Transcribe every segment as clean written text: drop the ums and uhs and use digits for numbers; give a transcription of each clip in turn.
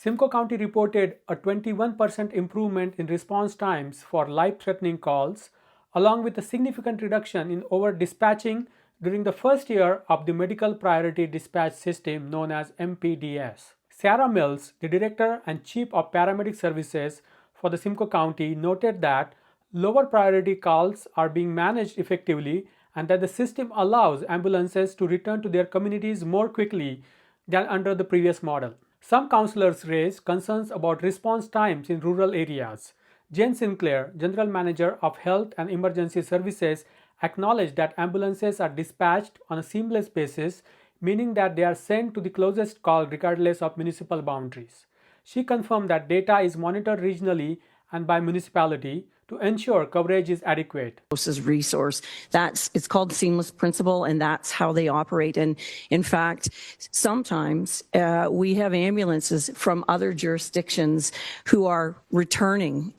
Simcoe County reported a 21% improvement in response times for life-threatening calls, along with a significant reduction in over-dispatching during the first year of the Medical Priority Dispatch System known as MPDS. Sarah Mills, the Director and Chief of Paramedic Services for the Simcoe County, noted that lower priority calls are being managed effectively and that the system allows ambulances to return to their communities more quickly than under the previous model. Some councillors raised concerns about response times in rural areas. Jane Sinclair, General Manager of Health and Emergency Services, acknowledged that ambulances are dispatched on a seamless basis, meaning that they are sent to the closest call regardless of municipal boundaries. She confirmed that data is monitored regionally and by municipality to ensure coverage is adequate. Resource. It's called the seamless principle, and that's how they operate. And in fact, sometimes we have ambulances from other jurisdictions who are returning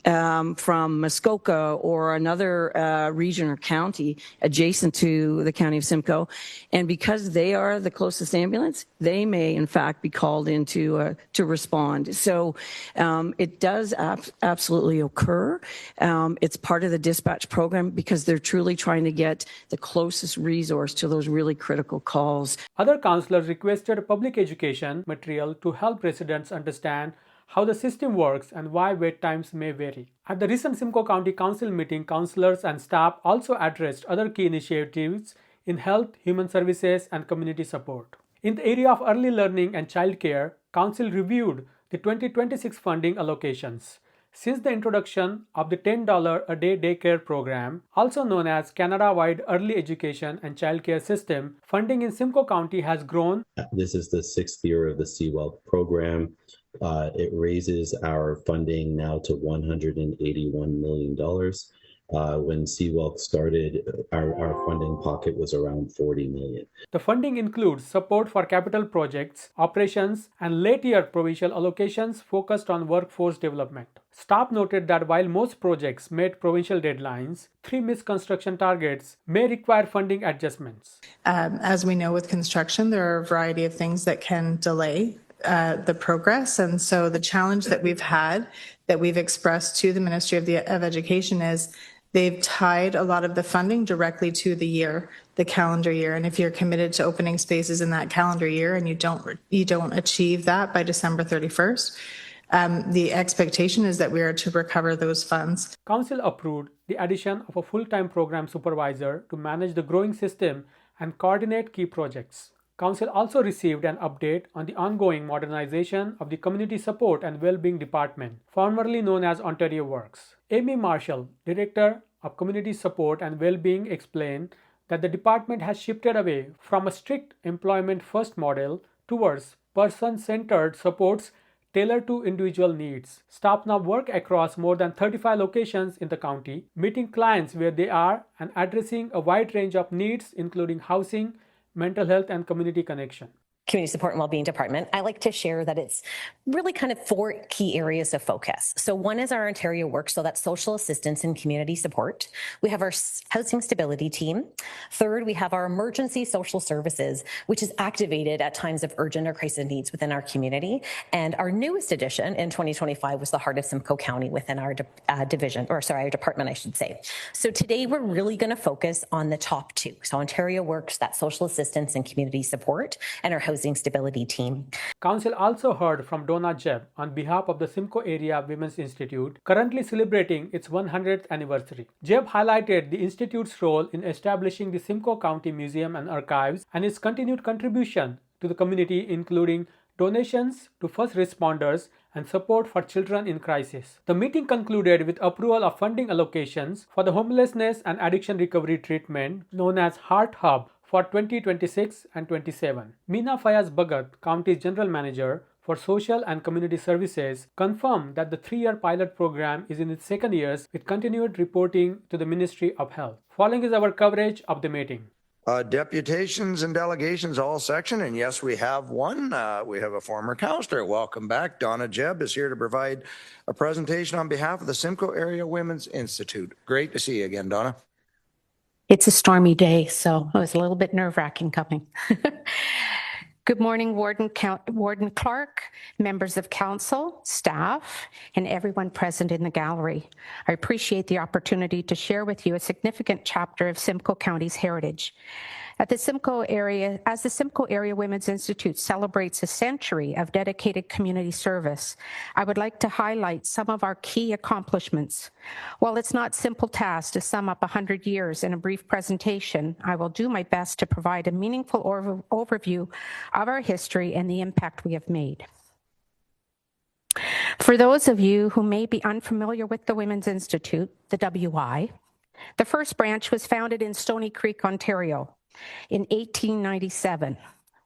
from Muskoka or another region or county adjacent to the County of Simcoe. And because they are the closest ambulance, they may in fact be called in to respond. So it does absolutely occur. It's part of the dispatch program because they're truly trying to get the closest resource to those really critical calls. Other councillors requested public education material to help residents understand how the system works and why wait times may vary. At the recent Simcoe County Council meeting, councillors and staff also addressed other key initiatives in health, human services, and community support. In the area of early learning and childcare, Council reviewed the 2026 funding allocations. Since the introduction of the $10 a day daycare program, also known as Canada-wide Early Education and Childcare System, funding in Simcoe County has grown. This is the 6th year of the CWELP program. It raises our funding now to $181 million. When CWELP started, our funding pocket was around $40 million. The funding includes support for capital projects, operations, and late-year provincial allocations focused on workforce development. Staff noted that while most projects met provincial deadlines, 3 missed construction targets may require funding adjustments. As we know with construction, there are a variety of things that can delay the progress. And so the challenge that we've had, that we've expressed to the Ministry of Education is they've tied a lot of the funding directly to the calendar year. And if you're committed to opening spaces in that calendar year and you don't achieve that by December 31st, the expectation is that we are to recover those funds. Council approved the addition of a full-time program supervisor to manage the growing system and coordinate key projects. Council also received an update on the ongoing modernization of the Community Support and Wellbeing Department, formerly known as Ontario Works. Amy Marshall, Director of Community Support and Wellbeing, explained that the department has shifted away from a strict employment-first model towards person-centered supports tailored to individual needs. Staff now work across more than 35 locations in the county, meeting clients where they are and addressing a wide range of needs including housing, mental health, and community connection. Community Support and Wellbeing Department, I like to share that it's really kind of 4 key areas of focus. So one is our Ontario Work, so that's social assistance and community support. We have our housing stability team. Third, we have our emergency social services, which is activated at times of urgent or crisis needs within our community. And our newest addition in 2025 was the Heart of Simcoe County within our our department, I should say. So today we're really going to focus on the top 2. So Ontario Works, that social assistance and community support, and our housing stability team. Council also heard from Donna Jebb on behalf of the Simcoe Area Women's Institute, currently celebrating its 100th anniversary. Jebb highlighted the Institute's role in establishing the Simcoe County Museum and Archives and its continued contribution to the community, including donations to first responders and support for children in crisis. The meeting concluded with approval of funding allocations for the homelessness and addiction recovery treatment known as Heart Hub for 2026 and 27. Meena Fayaz Bhagat, County's General Manager for Social and Community Services, confirmed that the 3-year pilot program is in its 2nd year with continued reporting to the Ministry of Health. Following is our coverage of the meeting. Deputations and delegations all section, and yes, we have one. We have a former councillor. Welcome back. Donna Jebb is here to provide a presentation on behalf of the Simcoe Area Women's Institute. Great to see you again, Donna. It's a stormy day, so it was a little bit nerve-wracking coming. Good morning, Warden Clark, members of council, staff, and everyone present in the gallery. I appreciate the opportunity to share with you a significant chapter of Simcoe County's heritage. As the Simcoe Area Women's Institute celebrates a century of dedicated community service, I would like to highlight some of our key accomplishments. While it's not a simple task to sum up 100 years in a brief presentation, I will do my best to provide a meaningful overview of our history and the impact we have made. For those of you who may be unfamiliar with the Women's Institute, the WI, the first branch was founded in Stony Creek, Ontario, in 1897.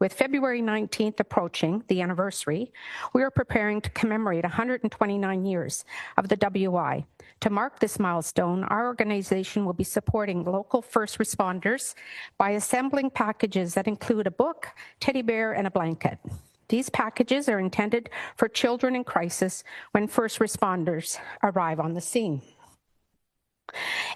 With February 19th approaching, the anniversary, we are preparing to commemorate 129 years of the WI. To mark this milestone, our organization will be supporting local first responders by assembling packages that include a book, teddy bear, and a blanket. These packages are intended for children in crisis when first responders arrive on the scene.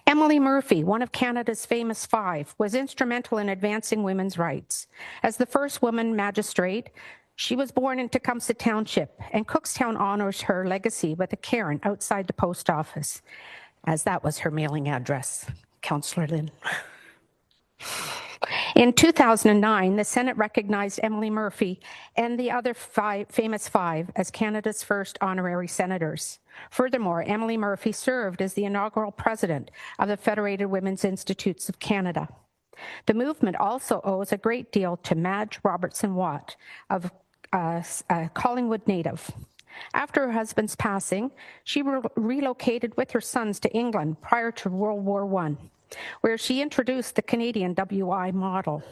Emily Murphy, one of Canada's famous five, was instrumental in advancing women's rights. As the first woman magistrate, she was born in Tecumseh Township, and Cookstown honors her legacy with a cairn outside the post office, as that was her mailing address, Councillor Lynn. In 2009, the Senate recognized Emily Murphy and the other famous five as Canada's first honorary senators. Furthermore, Emily Murphy served as the inaugural president of the Federated Women's Institutes of Canada. The movement also owes a great deal to Madge Robertson Watt, of a Collingwood native. After her husband's passing, she relocated with her sons to England prior to World War I, where she introduced the Canadian WI model.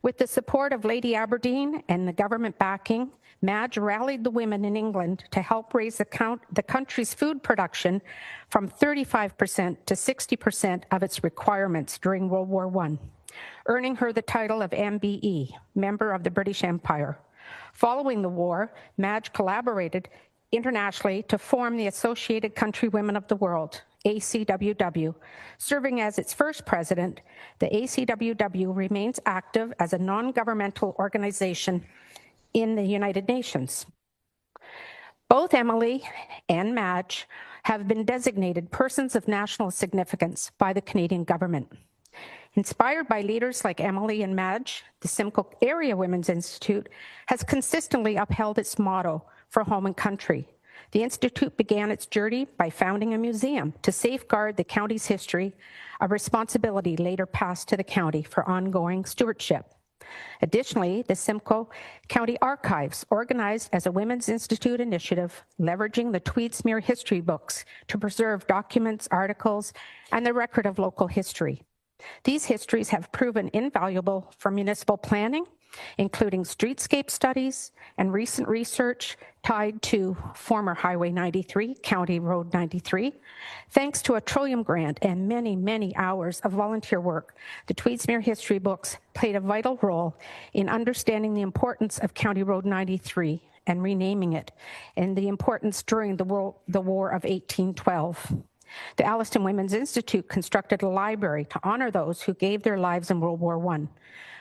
With the support of Lady Aberdeen and the government backing, Madge rallied the women in England to help raise the country's food production from 35% to 60% of its requirements during World War I, earning her the title of MBE, Member of the British Empire. Following the war, Madge collaborated internationally to form the Associated Country Women of the World, ACWW. Serving as its first president, the ACWW remains active as a non-governmental organization in the United Nations. Both Emily and Madge have been designated persons of national significance by the Canadian government. Inspired by leaders like Emily and Madge, the Simcoe Area Women's Institute has consistently upheld its motto for home and country. The Institute began its journey by founding a museum to safeguard the county's history, a responsibility later passed to the county for ongoing stewardship. Additionally, the Simcoe County Archives, organized as a Women's Institute initiative, leveraging the Tweedsmuir history books to preserve documents, articles, and the record of local history. These histories have proven invaluable for municipal planning, including streetscape studies and recent research tied to former Highway 93, County Road 93. Thanks to a Trillium grant and many, many hours of volunteer work, the Tweedsmuir history books played a vital role in understanding the importance of County Road 93 and renaming it, and the importance during the War of 1812. The Alliston Women's Institute constructed a library to honor those who gave their lives in World War I.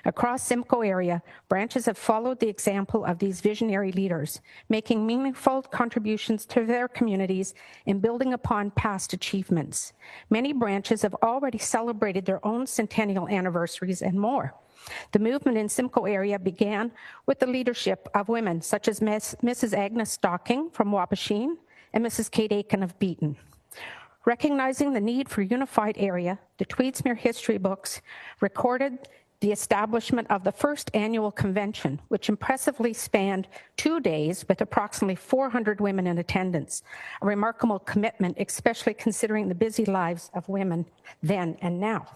Across Simcoe area, branches have followed the example of these visionary leaders, making meaningful contributions to their communities and building upon past achievements. Many branches have already celebrated their own centennial anniversaries and more. The movement in Simcoe area began with the leadership of women such as Mrs. Agnes Stocking from Wapasheen and Mrs. Kate Aiken of Beaton. Recognizing the need for a unified area, the Tweedsmuir history books recorded the establishment of the first annual convention, which impressively spanned 2 days with approximately 400 women in attendance, a remarkable commitment, especially considering the busy lives of women then and now.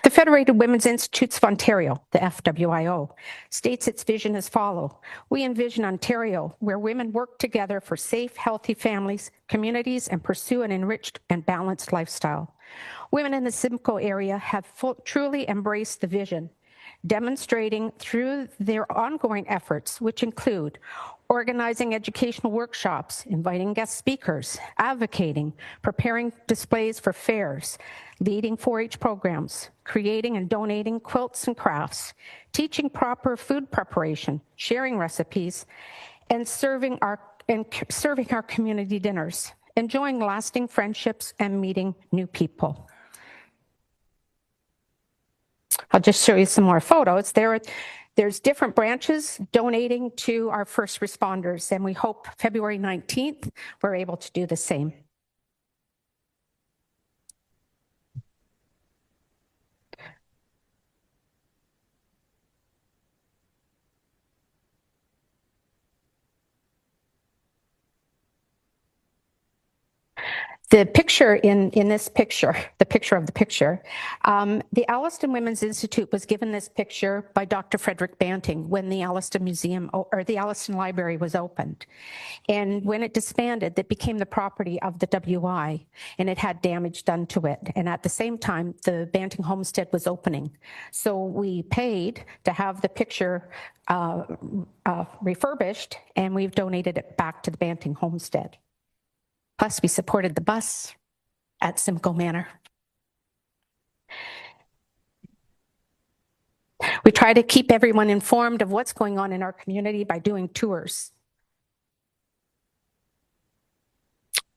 The Federated Women's Institutes of Ontario, the FWIO, states its vision as follows. We envision Ontario where women work together for safe, healthy families, communities, and pursue an enriched and balanced lifestyle. Women in the Simcoe area have truly embraced the vision, demonstrating through their ongoing efforts, which include organizing educational workshops, inviting guest speakers, advocating, preparing displays for fairs, leading 4-H programs, creating and donating quilts and crafts, teaching proper food preparation, sharing recipes, and serving our community dinners, enjoying lasting friendships and meeting new people. I'll just show you some more photos. There's different branches donating to our first responders, and we hope February 19th we're able to do the same. The picture in this picture, the picture of the picture, the Alliston Women's Institute was given this picture by Dr. Frederick Banting when the Alliston Museum or the Alliston Library was opened. And when it disbanded, it became the property of the WI, and it had damage done to it. And at the same time, the Banting Homestead was opening. So we paid to have the picture refurbished, and we've donated it back to the Banting Homestead. Plus, we supported the bus at Simcoe Manor. We try to keep everyone informed of what's going on in our community by doing tours.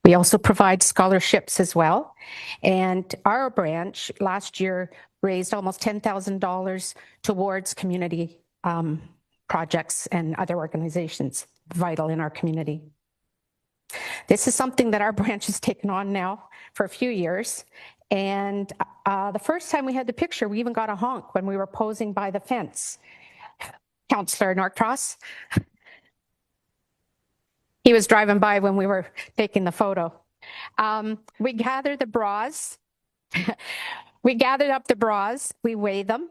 We also provide scholarships as well. And our branch last year raised almost $10,000 towards community projects and other organizations vital in our community. This is something that our branch has taken on now for a few years. And the first time we had the picture, we even got a honk when we were posing by the fence. Councilor Norcross, he was driving by when we were taking the photo. We gathered the bras. We gathered up the bras, we weigh them,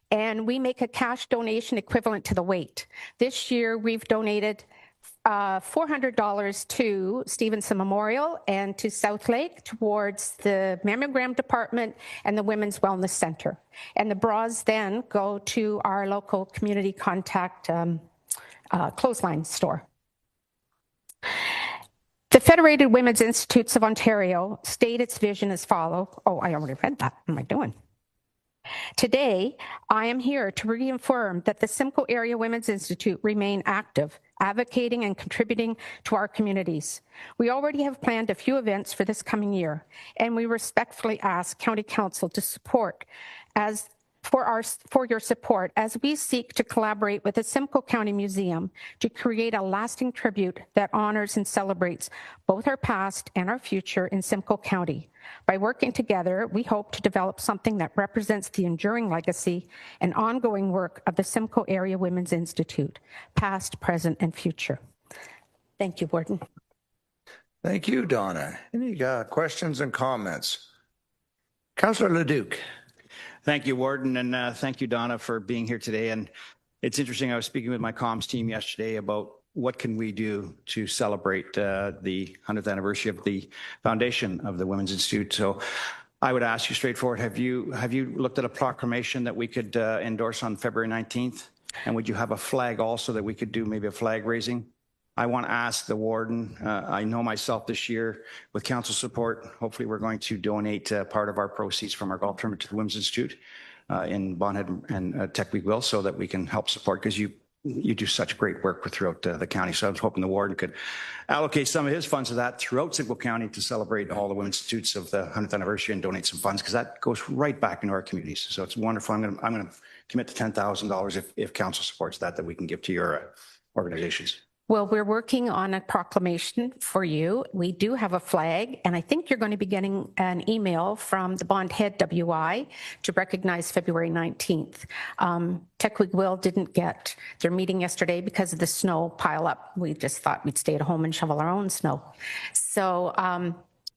and we make a cash donation equivalent to the weight. This year, we've donated $400 to Stevenson Memorial and to South Lake towards the mammogram department and the Women's Wellness Center. And the bras then go to our local community contact clothesline store. The Federated Women's Institutes of Ontario state its vision as follows. Oh, I already read that. What am I doing? Today, I am here to reaffirm that the Simcoe Area Women's Institute remain active, advocating and contributing to our communities. We already have planned a few events for this coming year, and we respectfully ask County Council to support for your support as we seek to collaborate with the Simcoe County Museum to create a lasting tribute that honors and celebrates both our past and our future in Simcoe County. By working together, we hope to develop something that represents the enduring legacy and ongoing work of the Simcoe Area Women's Institute, past, present, and future. Thank you, Warden. Thank you, Donna. Any questions and comments? Councillor Leduc. Thank you, Warden, and thank you, Donna, for being here today. And it's interesting, I was speaking with my comms team yesterday about what can we do to celebrate the 100th anniversary of the foundation of the Women's Institute. So I would ask you straightforward, have you looked at a proclamation that we could endorse on February 19th? And would you have a flag also that we could do maybe a flag raising? I want to ask the Warden, I know myself this year with council support, hopefully we're going to donate part of our proceeds from our golf tournament to the Women's Institute in Bonhead and Tech We Will, so that we can help support, because you do such great work throughout the county. So I was hoping the Warden could allocate some of his funds to that throughout Simcoe County to celebrate all the Women's Institutes of the 100th anniversary and donate some funds, because that goes right back into our communities. So it's wonderful. I'm going to commit to $10,000 if council supports that we can give to your organizations. Well, we're working on a proclamation for you. We do have a flag, and I think you're going to be getting an email from the Bond Head WI to recognize February 19th. Tech We Will didn't get their meeting yesterday because of the snow pile up. We just thought we'd stay at home and shovel our own snow. So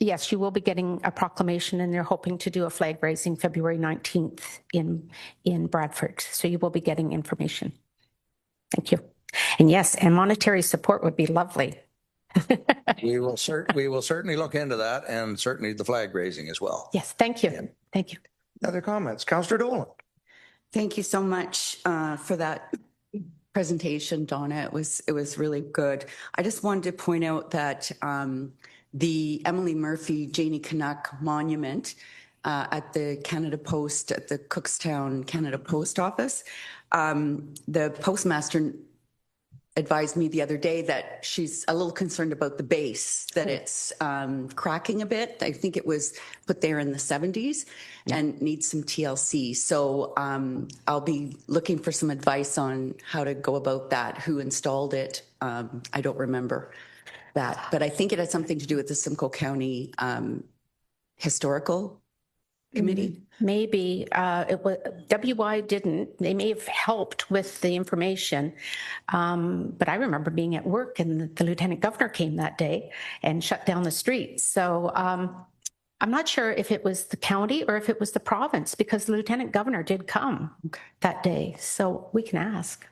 yes, you will be getting a proclamation, and they're hoping to do a flag raising February 19th in Bradford. So you will be getting information. Thank you. And yes, and monetary support would be lovely. We will certainly look into that, and certainly the flag raising as well. Yes, thank you. Yeah. Thank you. Other comments? Councillor Dolan. Thank you so much for that presentation, Donna. It was really good. I just wanted to point out that the Emily Murphy Janie Canuck monument at the Canada Post, at the Cookstown Canada Post office, the postmaster advised me the other day that she's a little concerned about the base, that it's cracking a bit. I think it was put there in the 70s and needs some TLC. So I'll be looking for some advice on how to go about that, who installed it. I don't remember that, but I think it has something to do with the Simcoe County Historical Committee. Maybe it was WI didn't. They may have helped with the information, but I remember being at work and the lieutenant governor came that day and shut down the streets. So I'm not sure if it was the county or if it was the province, because the lieutenant governor did come that day. So we can ask.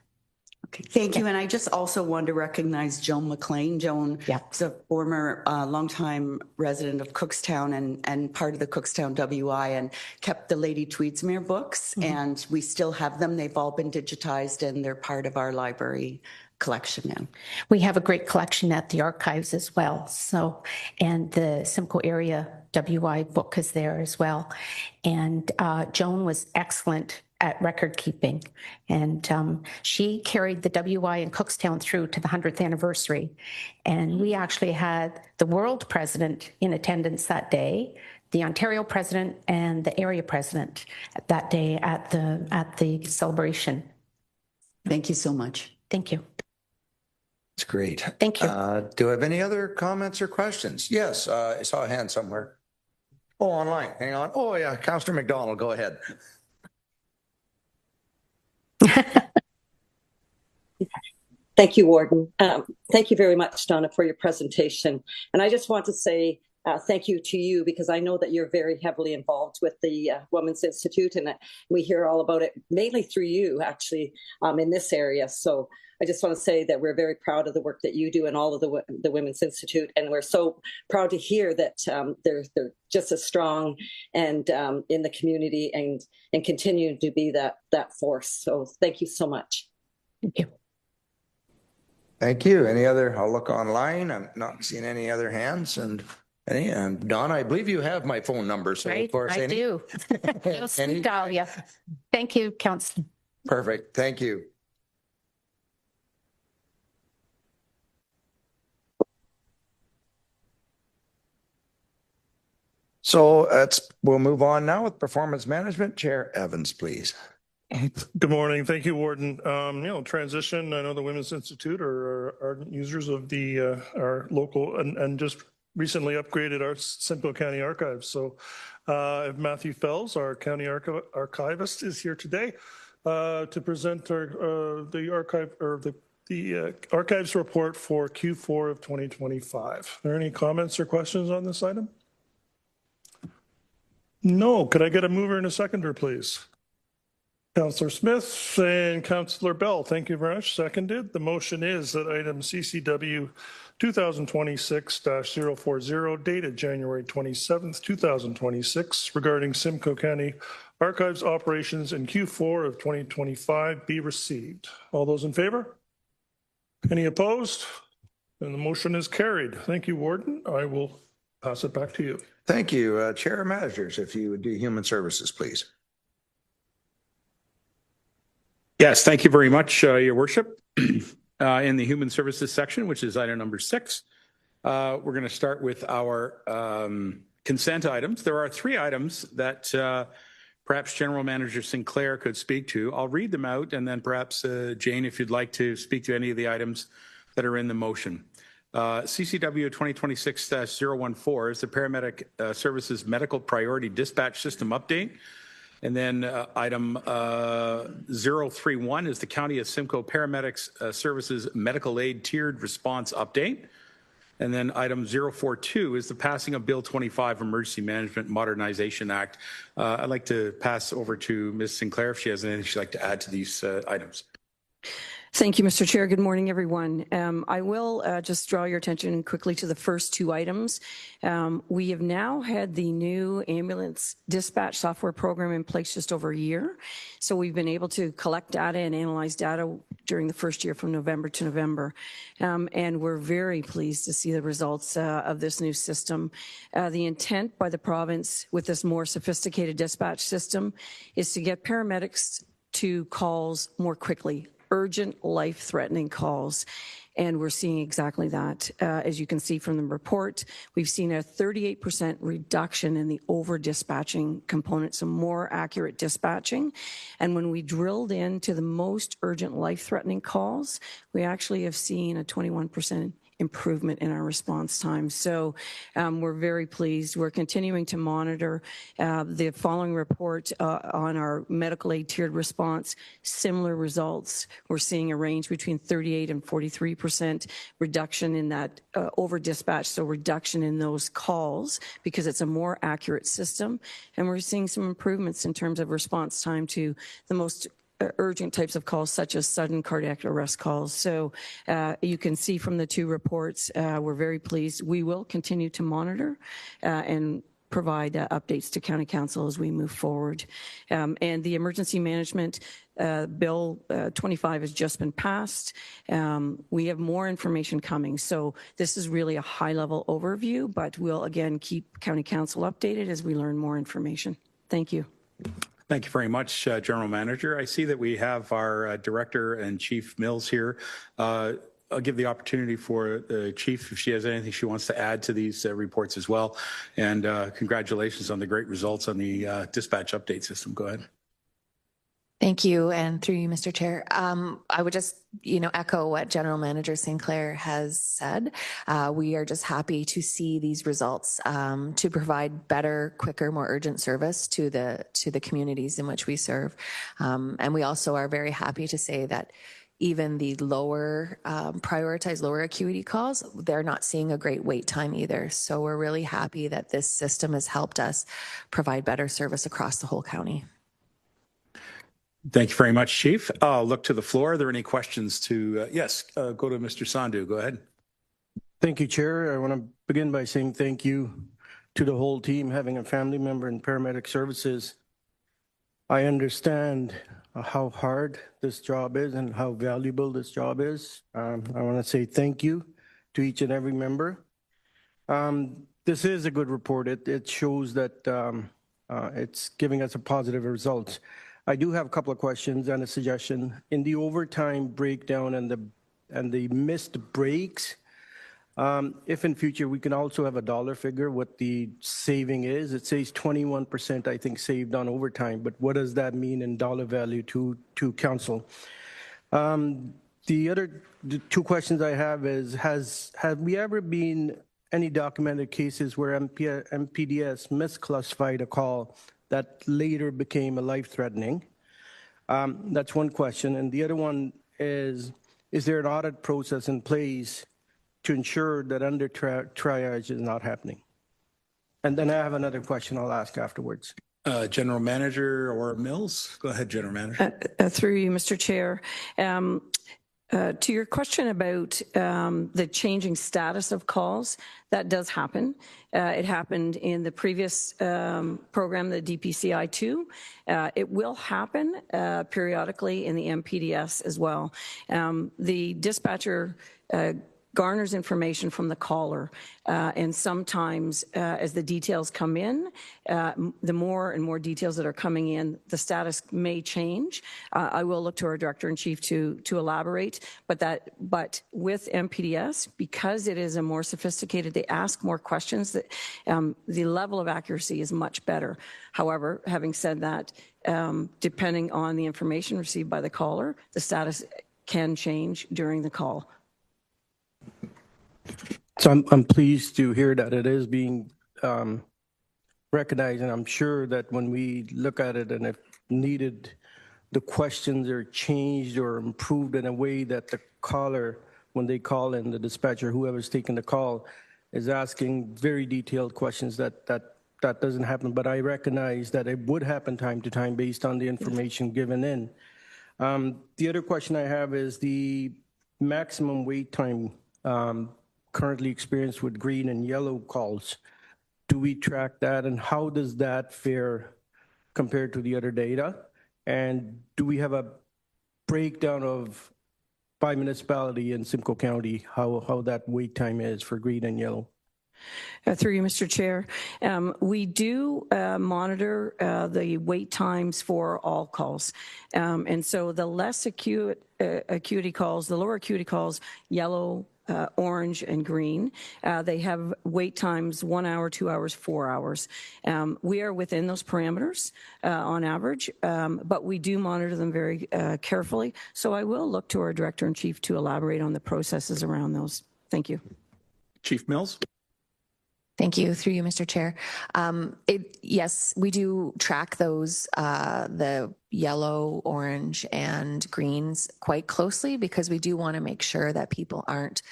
Okay, thank you. And I just also want to recognize Joan McLean. Joan is a former longtime resident of Cookstown and part of the Cookstown WI, and kept the Lady Tweedsmuir books. And we still have them. They've all been digitized and they're part of our library collection now. We have a great collection at the archives as well. So, and the Simcoe area WI book is there as well. And Joan was excellent at record keeping. And she carried the WI in Cookstown through to the 100th anniversary. And we actually had the world president in attendance that day, the Ontario president and the area president that day at the celebration. Thank you so much. Thank you. It's great. Thank you. Do I have any other comments or questions? Yes, I saw a hand somewhere. Oh, online. Hang on. Oh, yeah. Councillor McDonald, go ahead. Thank you, Warden. Thank you very much, Donna, for your presentation. And I just want to say thank you to you, because I know that you're very heavily involved with the Women's Institute, and we hear all about it mainly through you, actually, in this area. So I just want to say that we're very proud of the work that you do and all of the Women's Institute, and we're so proud to hear that they're just as strong and in the community and continue to be that force. So thank you so much. Thank you. Thank you. Any other? I'll look online. I'm not seeing any other hands. And Donna, I believe you have my phone number. So Right, of course, I do. You'll speak dial, yeah. Thank you, Councillor. Perfect. Thank you. So we'll move on now with performance management. Chair Evans, please. Good morning. Thank you, Warden. Transition. I know the Women's Institute are users of our local and just recently upgraded our Simcoe County archives. So Matthew Fells, our county archivist, is here today to present the archives report for Q4 of 2025. Are there any comments or questions on this item? No. Could I get a mover and a seconder, please? Councillor Smith and Councillor Bell, thank you very much. Seconded. The motion is that item CCW 2026-040, dated January 27th, 2026, regarding Simcoe County Archives operations in Q4 of 2025 be received. All those in favor? Any opposed? And the motion is carried. Thank you, Warden. I will pass it back to you. Thank you. Chair Managers, if you would do Human Services, please. Yes, thank you very much, Your Worship. In the Human Services section, which is item number 6, we're going to start with our consent items. There are 3 items that perhaps General Manager Sinclair could speak to. I'll read them out, and then perhaps, Jane, if you'd like to speak to any of the items that are in the motion. CCW 2026-014 is the Paramedic Services Medical Priority Dispatch System Update. And then item 031 is the County of Simcoe Paramedics Services Medical Aid Tiered Response Update. And then item 042 is the passing of Bill 25, Emergency Management Modernization Act. I'd like to pass over to Ms. Sinclair if she has anything she'd like to add to these items. Thank you, Mr. Chair. Good morning, everyone. I will just draw your attention quickly to the first two items. We have now had the new ambulance dispatch software program in place just over a year. So we've been able to collect data and analyze data during the first year from November to November. And we're very pleased to see the results of this new system. The intent by the province with this more sophisticated dispatch system is to get paramedics to calls more quickly, urgent, life-threatening calls. And we're seeing exactly that. As you can see from the report, we've seen a 38% reduction in the over-dispatching component, so more accurate dispatching. And when we drilled into the most urgent, life-threatening calls, we actually have seen a 21% improvement in our response time. So we're very pleased. We're continuing to monitor the following report on our medical aid tiered response. Similar results. We're seeing a range between 38 and 43% reduction in that over dispatch, so reduction in those calls because it's a more accurate system. And we're seeing some improvements in terms of response time to the most urgent types of calls, such as sudden cardiac arrest calls. So you can see from the two reports, we're very pleased. We will continue to monitor and provide updates to County Council as we move forward. And the emergency management bill 25 has just been passed. We have more information coming. So this is really a high-level overview, but we'll again keep County Council updated as we learn more information. Thank you. Thank you very much, General Manager. I see that we have our Director and Chief Mills here. I'll give the opportunity for the Chief if she has anything she wants to add to these reports as well. And congratulations on the great results on the dispatch update system. Go ahead. Thank you, and through you, Mr. Chair. I would just, echo what General Manager Sinclair has said. We are just happy to see these results to provide better, quicker, more urgent service to the communities in which we serve. And we also are very happy to say that even the prioritized lower acuity calls, they're not seeing a great wait time either. So we're really happy that this system has helped us provide better service across the whole county. Thank you very much, Chief. I'll look to the floor. Are there any questions to, yes, go to Mr. Sandhu. Go ahead. Thank you, Chair. I want to begin by saying thank you to the whole team. Having a family member in paramedic services, I understand how hard this job is and how valuable this job is. I want to say thank you to each and every member. This is a good report. It shows that it's giving us a positive result. I do have a couple of questions and a suggestion. In the overtime breakdown and the missed breaks, if in future we can also have a dollar figure what the saving is. It says 21%, I think, saved on overtime, but what does that mean in dollar value to council? The two questions I have is, have we ever been any documented cases where MPDS misclassified a call that later became a life-threatening? That's one question. And the other one is there an audit process in place to ensure that under triage is not happening? And then I have another question I'll ask afterwards. General Manager or Mills? Go ahead, General Manager. Through you, Mr. Chair. To your question about the changing status of calls, that does happen. It happened in the previous program, the DPCI-2. It will happen periodically in the MPDS as well. The dispatcher garners information from the caller, and sometimes as the details come in, the more and more details that are coming in, the status may change. I will look to our Director-in-Chief to elaborate, but with MPDS, because it is a more sophisticated, they ask more questions, that the level of accuracy is much better. However, having said that, depending on the information received by the caller, the status can change during the call. So I'm pleased to hear that it is being recognized, and I'm sure that when we look at it and if needed, the questions are changed or improved in a way that the caller, when they call in, the dispatcher, whoever's taking the call, is asking very detailed questions that doesn't happen. But I recognize that it would happen time to time based on the information given in. The other question I have is the maximum wait time currently experienced with green and yellow calls. Do we track that, and how does that fare compared to the other data? And do we have a breakdown of by municipality in Simcoe County, how that wait time is for green and yellow? Through you, Mr. Chair. We do monitor the wait times for all calls. And so the less acuity calls, the lower acuity calls, yellow, orange, and green, they have wait times 1 hour, 2 hours, 4 hours. We are within those parameters on average, but we do monitor them very carefully. So I will look to our Director-in-Chief to elaborate on the processes around those. Thank you. Chief Mills. Thank you. Through you, Mr. Chair. Yes, we do track those, the yellow, orange, and greens quite closely because we do want to make sure that people aren't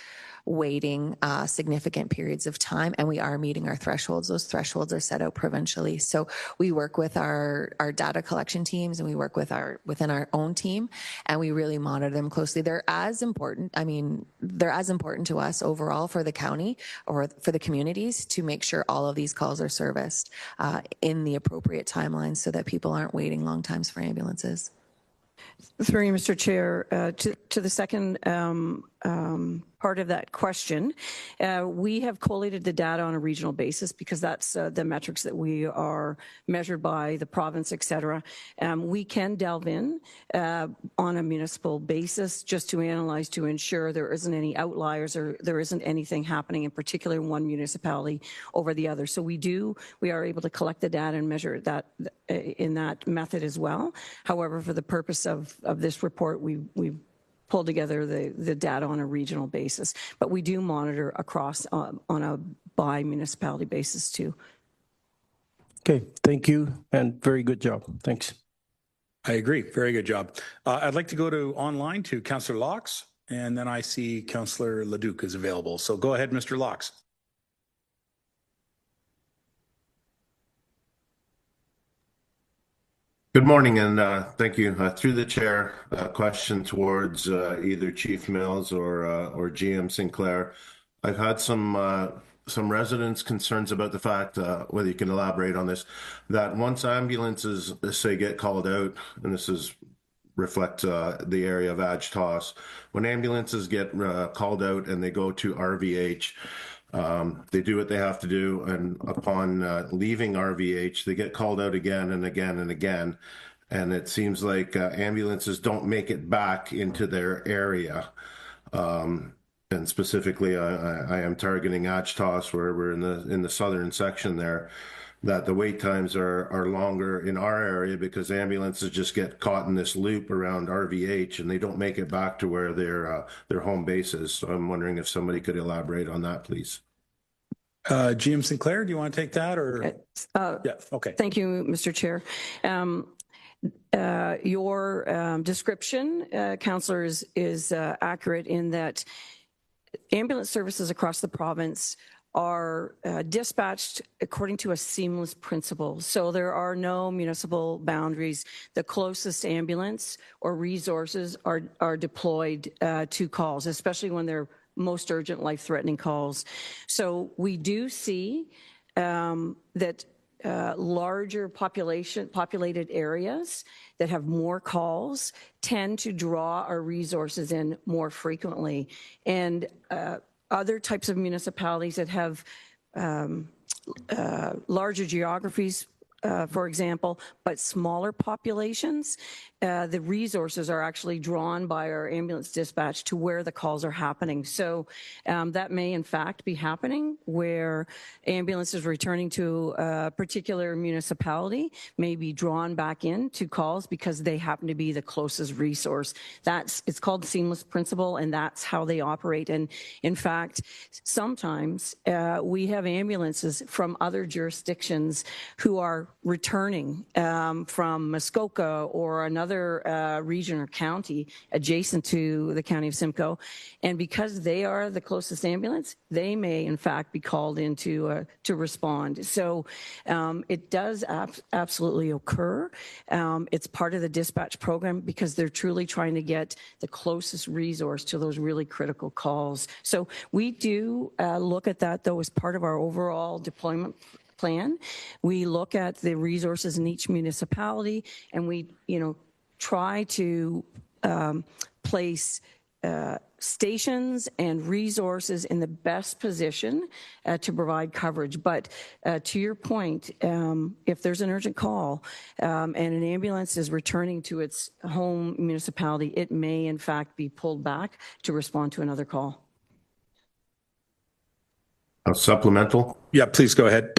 waiting significant periods of time, and we are meeting our thresholds. Those thresholds are set out provincially. So we work with our data collection teams, and we work with within our own team, and we really monitor them closely. They're as important. I mean, they're as important to us overall for the county or for the communities to make sure all of these calls are serviced in the appropriate timelines so that people aren't waiting long times for ambulances. Through you, Mr. Chair, to the second part of that question, we have collated the data on a regional basis because that's the metrics that we are measured by, the province, et cetera. We can delve in on a municipal basis just to analyze to ensure there isn't any outliers or there isn't anything happening in particular in one municipality over the other. So we are able to collect the data and measure that in that method as well. However, for the purpose of this report, we've pulled together the data on a regional basis, but we do monitor across on a by municipality basis too. Okay, thank you, and very good job. Thanks. I agree. Very good job. I'd like to go to online to Councillor Laux, and then I see Councillor Leduc is available. So go ahead, Mr. Laux. Good morning, and thank you. Through the chair, a question towards either Chief Mills or GM Sinclair. I've had some residents' concerns about the fact, whether you can elaborate on this, that once ambulances, say, get called out, and this is reflect the area of Agtos, when ambulances get called out and they go to RVH, they do what they have to do, and upon leaving RVH, they get called out again and again and again. And it seems like ambulances don't make it back into their area. And specifically, I am targeting Agtos, where we're in the southern section there, that the wait times are longer in our area because ambulances just get caught in this loop around RVH and they don't make it back to where their home base is. So I'm wondering if somebody could elaborate on that, please. GM Sinclair, do you want to take that or? Yeah, okay. Thank you, Mr. Chair. Your description, Councillor, is accurate in that ambulance services across the province are dispatched according to a seamless principle. So there are no municipal boundaries. The closest ambulance or resources are deployed to calls, especially when they're most urgent, life-threatening calls. So we do see that larger populated areas that have more calls tend to draw our resources in more frequently. And other types of municipalities that have larger geographies, for example, but smaller populations, the resources are actually drawn by our ambulance dispatch to where the calls are happening. So that may in fact be happening where ambulances returning to a particular municipality may be drawn back in to calls because they happen to be the closest resource. It's called the seamless principle, and that's how they operate. And in fact, sometimes we have ambulances from other jurisdictions who are returning from Muskoka or another region or county adjacent to the County of Simcoe, and because they are the closest ambulance, they may in fact be called in to respond. So it does absolutely occur. It's part of the dispatch program because they're truly trying to get the closest resource to those really critical calls. So we do look at that, though, as part of our overall deployment plan. We look at the resources in each municipality, and we, try to place stations and resources in the best position to provide coverage. But to your point, if there's an urgent call and an ambulance is returning to its home municipality, it may in fact be pulled back to respond to another call. A supplemental? Yeah, please go ahead.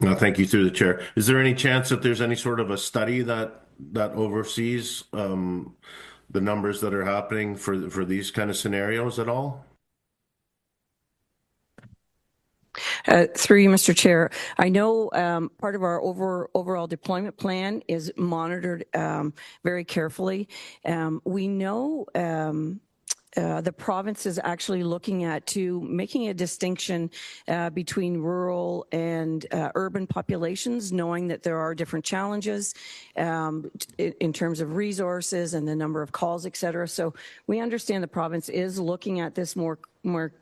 No, thank you, through the chair. Is there any chance that there's any sort of a study that oversees the numbers that are happening for these kind of scenarios at all? Through you, Mr. Chair, I know part of our overall deployment plan is monitored very carefully. We know the province is actually looking at making a distinction between rural and urban populations, knowing that there are different challenges in terms of resources and the number of calls, et cetera. So we understand the province is looking at this more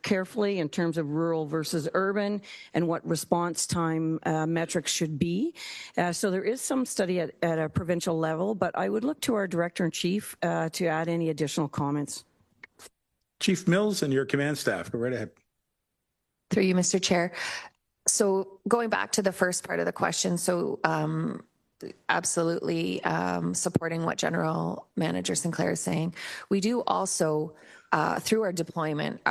carefully in terms of rural versus urban and what response time metrics should be. So there is some study at a provincial level, but I would look to our Director-in-Chief to add any additional comments. Chief Mills and your command staff, go right ahead. Through you, Mr. Chair. So going back to the first part of the question, so absolutely supporting what General Manager Sinclair is saying. We do also, through our deployment,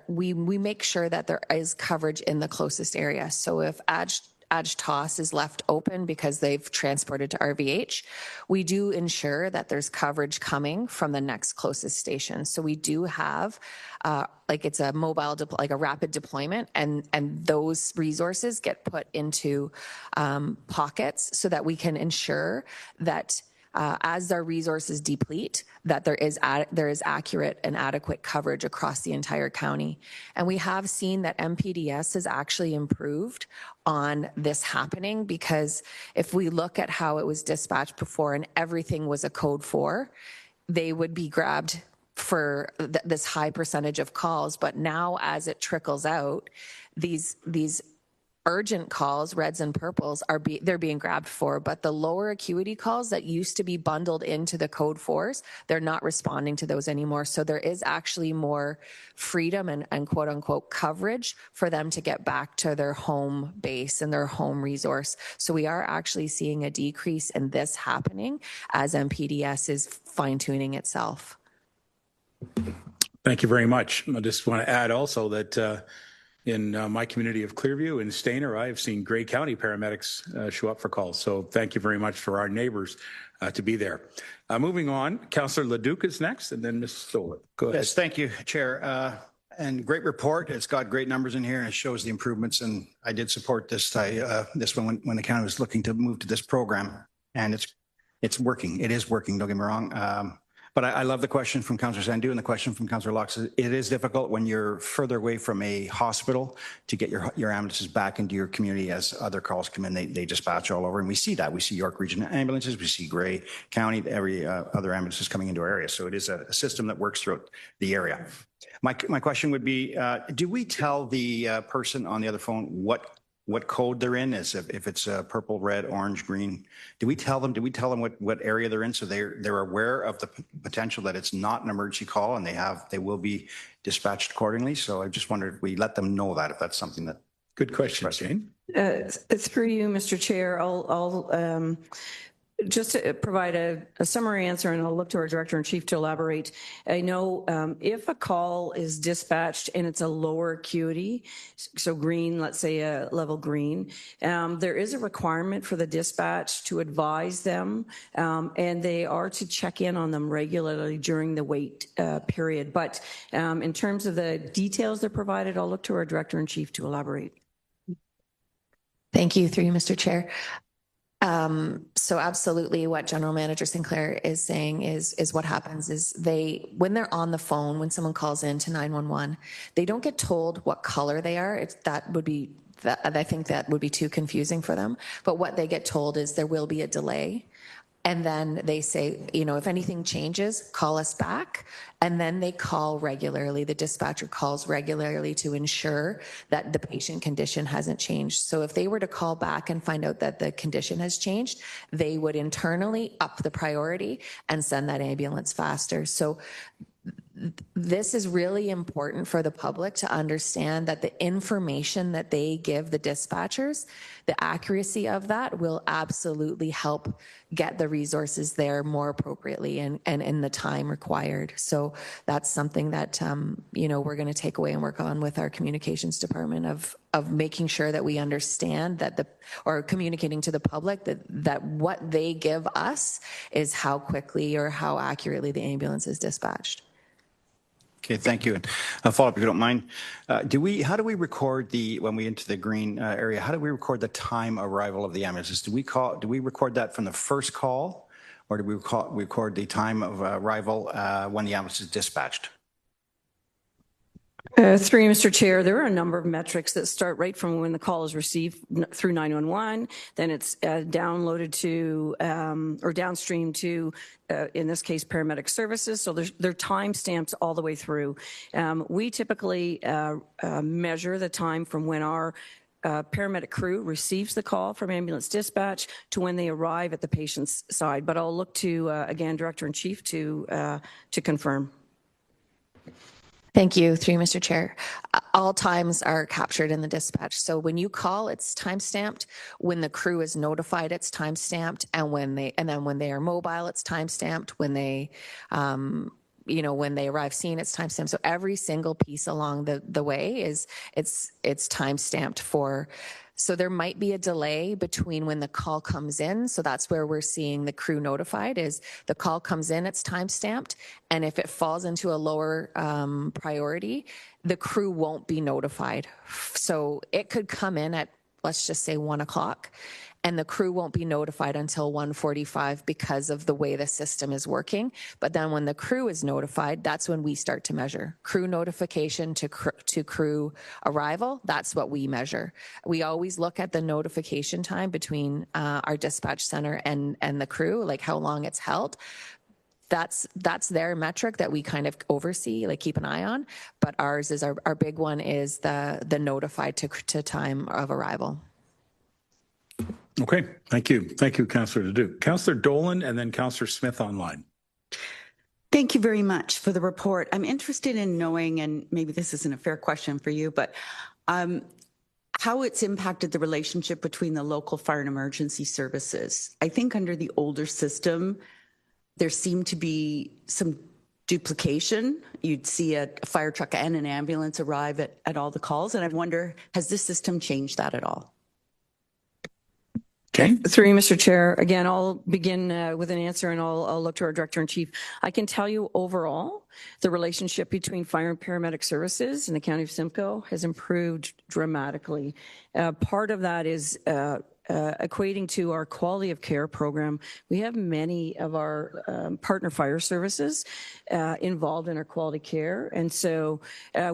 we make sure that there is coverage in the closest area. So if Toss is left open because they've transported to RVH, we do ensure that there's coverage coming from the next closest station. So we do have, it's a mobile, like a rapid deployment, and those resources get put into pockets so that we can ensure that as our resources deplete, that there is accurate and adequate coverage across the entire county. And we have seen that MPDS has actually improved on this happening, because if we look at how it was dispatched before and everything was a code 4, they would be grabbed for this high percentage of calls. But now as it trickles out, these urgent calls, reds and purples, they're being grabbed for, but the lower acuity calls that used to be bundled into the code 4s, they're not responding to those anymore. So there is actually more freedom and quote unquote coverage for them to get back to their home base and their home resource. So we are actually seeing a decrease in this happening as MPDS is fine tuning itself. Thank you very much. I just want to add also that in my community of Clearview in Stayner, I have seen Grey County paramedics show up for calls. So thank you very much for our neighbors to be there. Moving on, Councillor Leduc is next, and then Ms. Stoll. Go ahead. Yes, thank you, Chair. And great report. It's got great numbers in here, and it shows the improvements. And I did support this this one when the county was looking to move to this program, and it's working. It is working. Don't get me wrong. But I love the question from Councillor Sandu and the question from Councillor Locke. It is difficult when you're further away from a hospital to get your ambulances back into your community as other calls come in. They dispatch all over, and we see that. We see York Region ambulances, we see Grey County, every other ambulances coming into our area. So it is a system that works throughout the area. My question would be, do we tell the person on the other phone what code they're in, as if it's purple, red, orange, green? Do we tell them what area they're in, so they're aware of the potential that it's not an emergency call and they will be dispatched accordingly? So I just wondered if we let them know that, if that's something that. Good question, Jane. Through you, Mr. Chair, I'll just to provide a summary answer, and I'll look to our Director-in-Chief to elaborate. I know if a call is dispatched and it's a lower acuity, so green, let's say a level green, there is a requirement for the dispatch to advise them, and they are to check in on them regularly during the wait period. But in terms of the details they're provided, I'll look to our Director-in-Chief to elaborate. Thank you, through you, Mr. Chair. So absolutely what General Manager Sinclair is saying is what happens is when they're on the phone, when someone calls in to 911, they don't get told what color they are. I think that would be too confusing for them. But what they get told is there will be a delay. And then they say, if anything changes, call us back. And then they call regularly. The dispatcher calls regularly to ensure that the patient condition hasn't changed. So if they were to call back and find out that the condition has changed, they would internally up the priority and send that ambulance faster. So this is really important for the public to understand that the information that they give the dispatchers, the accuracy of that will absolutely help get the resources there more appropriately and in the time required. So that's something that, we're going to take away and work on with our communications department of making sure that we understand that or communicating to the public that what they give us is how quickly or how accurately the ambulance is dispatched. Okay, thank you. And a follow-up, if you don't mind. How do we record when we enter the green area, how do we record the time arrival of the ambulances? Do we record that from the first call, or do we record the time of arrival when the ambulance is dispatched? Through you, Mr. Chair, there are a number of metrics that start right from when the call is received through 911, then it's downloaded to or downstream to, in this case, paramedic services. So there are time stamps all the way through. We typically measure the time from when our paramedic crew receives the call from ambulance dispatch to when they arrive at the patient's side. But I'll look to, again, Director-in-Chief to confirm. Thank you, through you, Mr. Chair. All times are captured in the dispatch. So when you call, it's time-stamped. When the crew is notified, it's time-stamped. And then when they are mobile, it's time-stamped. When they, when they arrive scene, it's time-stamped. So every single piece along the way it's time-stamped for. So there might be a delay between when the call comes in. So that's where we're seeing the crew notified is the call comes in, it's time stamped. And if it falls into a lower priority, the crew won't be notified. So it could come in at, let's just say 1 o'clock. And the crew won't be notified until 1:45 because of the way the system is working. But then when the crew is notified, that's when we start to measure. Crew notification to crew arrival, that's what we measure. We always look at the notification time between our dispatch center and the crew, like how long it's held. That's their metric that we kind of oversee, like keep an eye on. But ours is our big one is the notified to time of arrival. Okay, thank you. Thank you, Councillor Ledoux. Councillor Dolan and then Councillor Smith online. Thank you very much for the report. I'm interested in knowing, and maybe this isn't a fair question for you, but how it's impacted the relationship between the local fire and emergency services. I think under the older system, there seemed to be some duplication. You'd see a fire truck and an ambulance arrive at all the calls, and I wonder, has this system changed that at all? Okay. Through you, Mr. Chair. Again, I'll begin with an answer and I'll look to our Director-in-Chief. I can tell you overall, the relationship between fire and paramedic services in the County of Simcoe has improved dramatically. Part of that is equating to our quality of care program. We have many of our partner fire services involved in our quality care. And so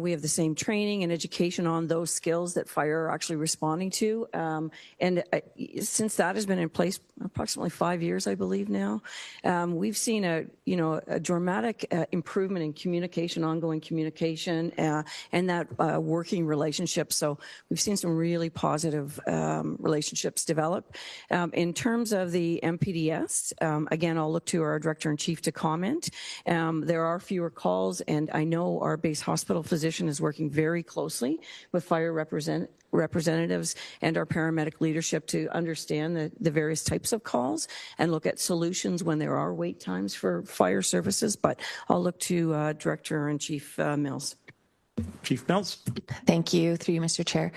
we have the same training and education on those skills that fire are actually responding to. And since that has been in place approximately 5 years, I believe now, we've seen a dramatic improvement in communication, ongoing communication, and that working relationship. So we've seen some really positive relationships develop. In terms of the MPDS, again, I'll look to our Director-in-Chief to comment. There are fewer calls, and I know our base hospital physician is working very closely with fire representatives and our paramedic leadership to understand the various types of calls and look at solutions when there are wait times for fire services. But I'll look to Director-in-Chief Mills. Chief Mills. Thank you, through you, Mr. Chair.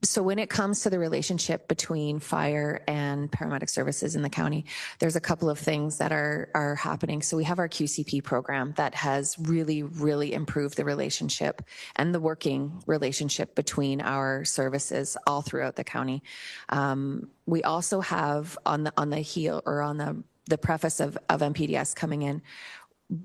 So when it comes to the relationship between fire and paramedic services in the county, there's a couple of things that are happening. So we have our QCP program that has really, really improved the relationship and the working relationship between our services all throughout the county. We also have on the preface of MPDS coming in,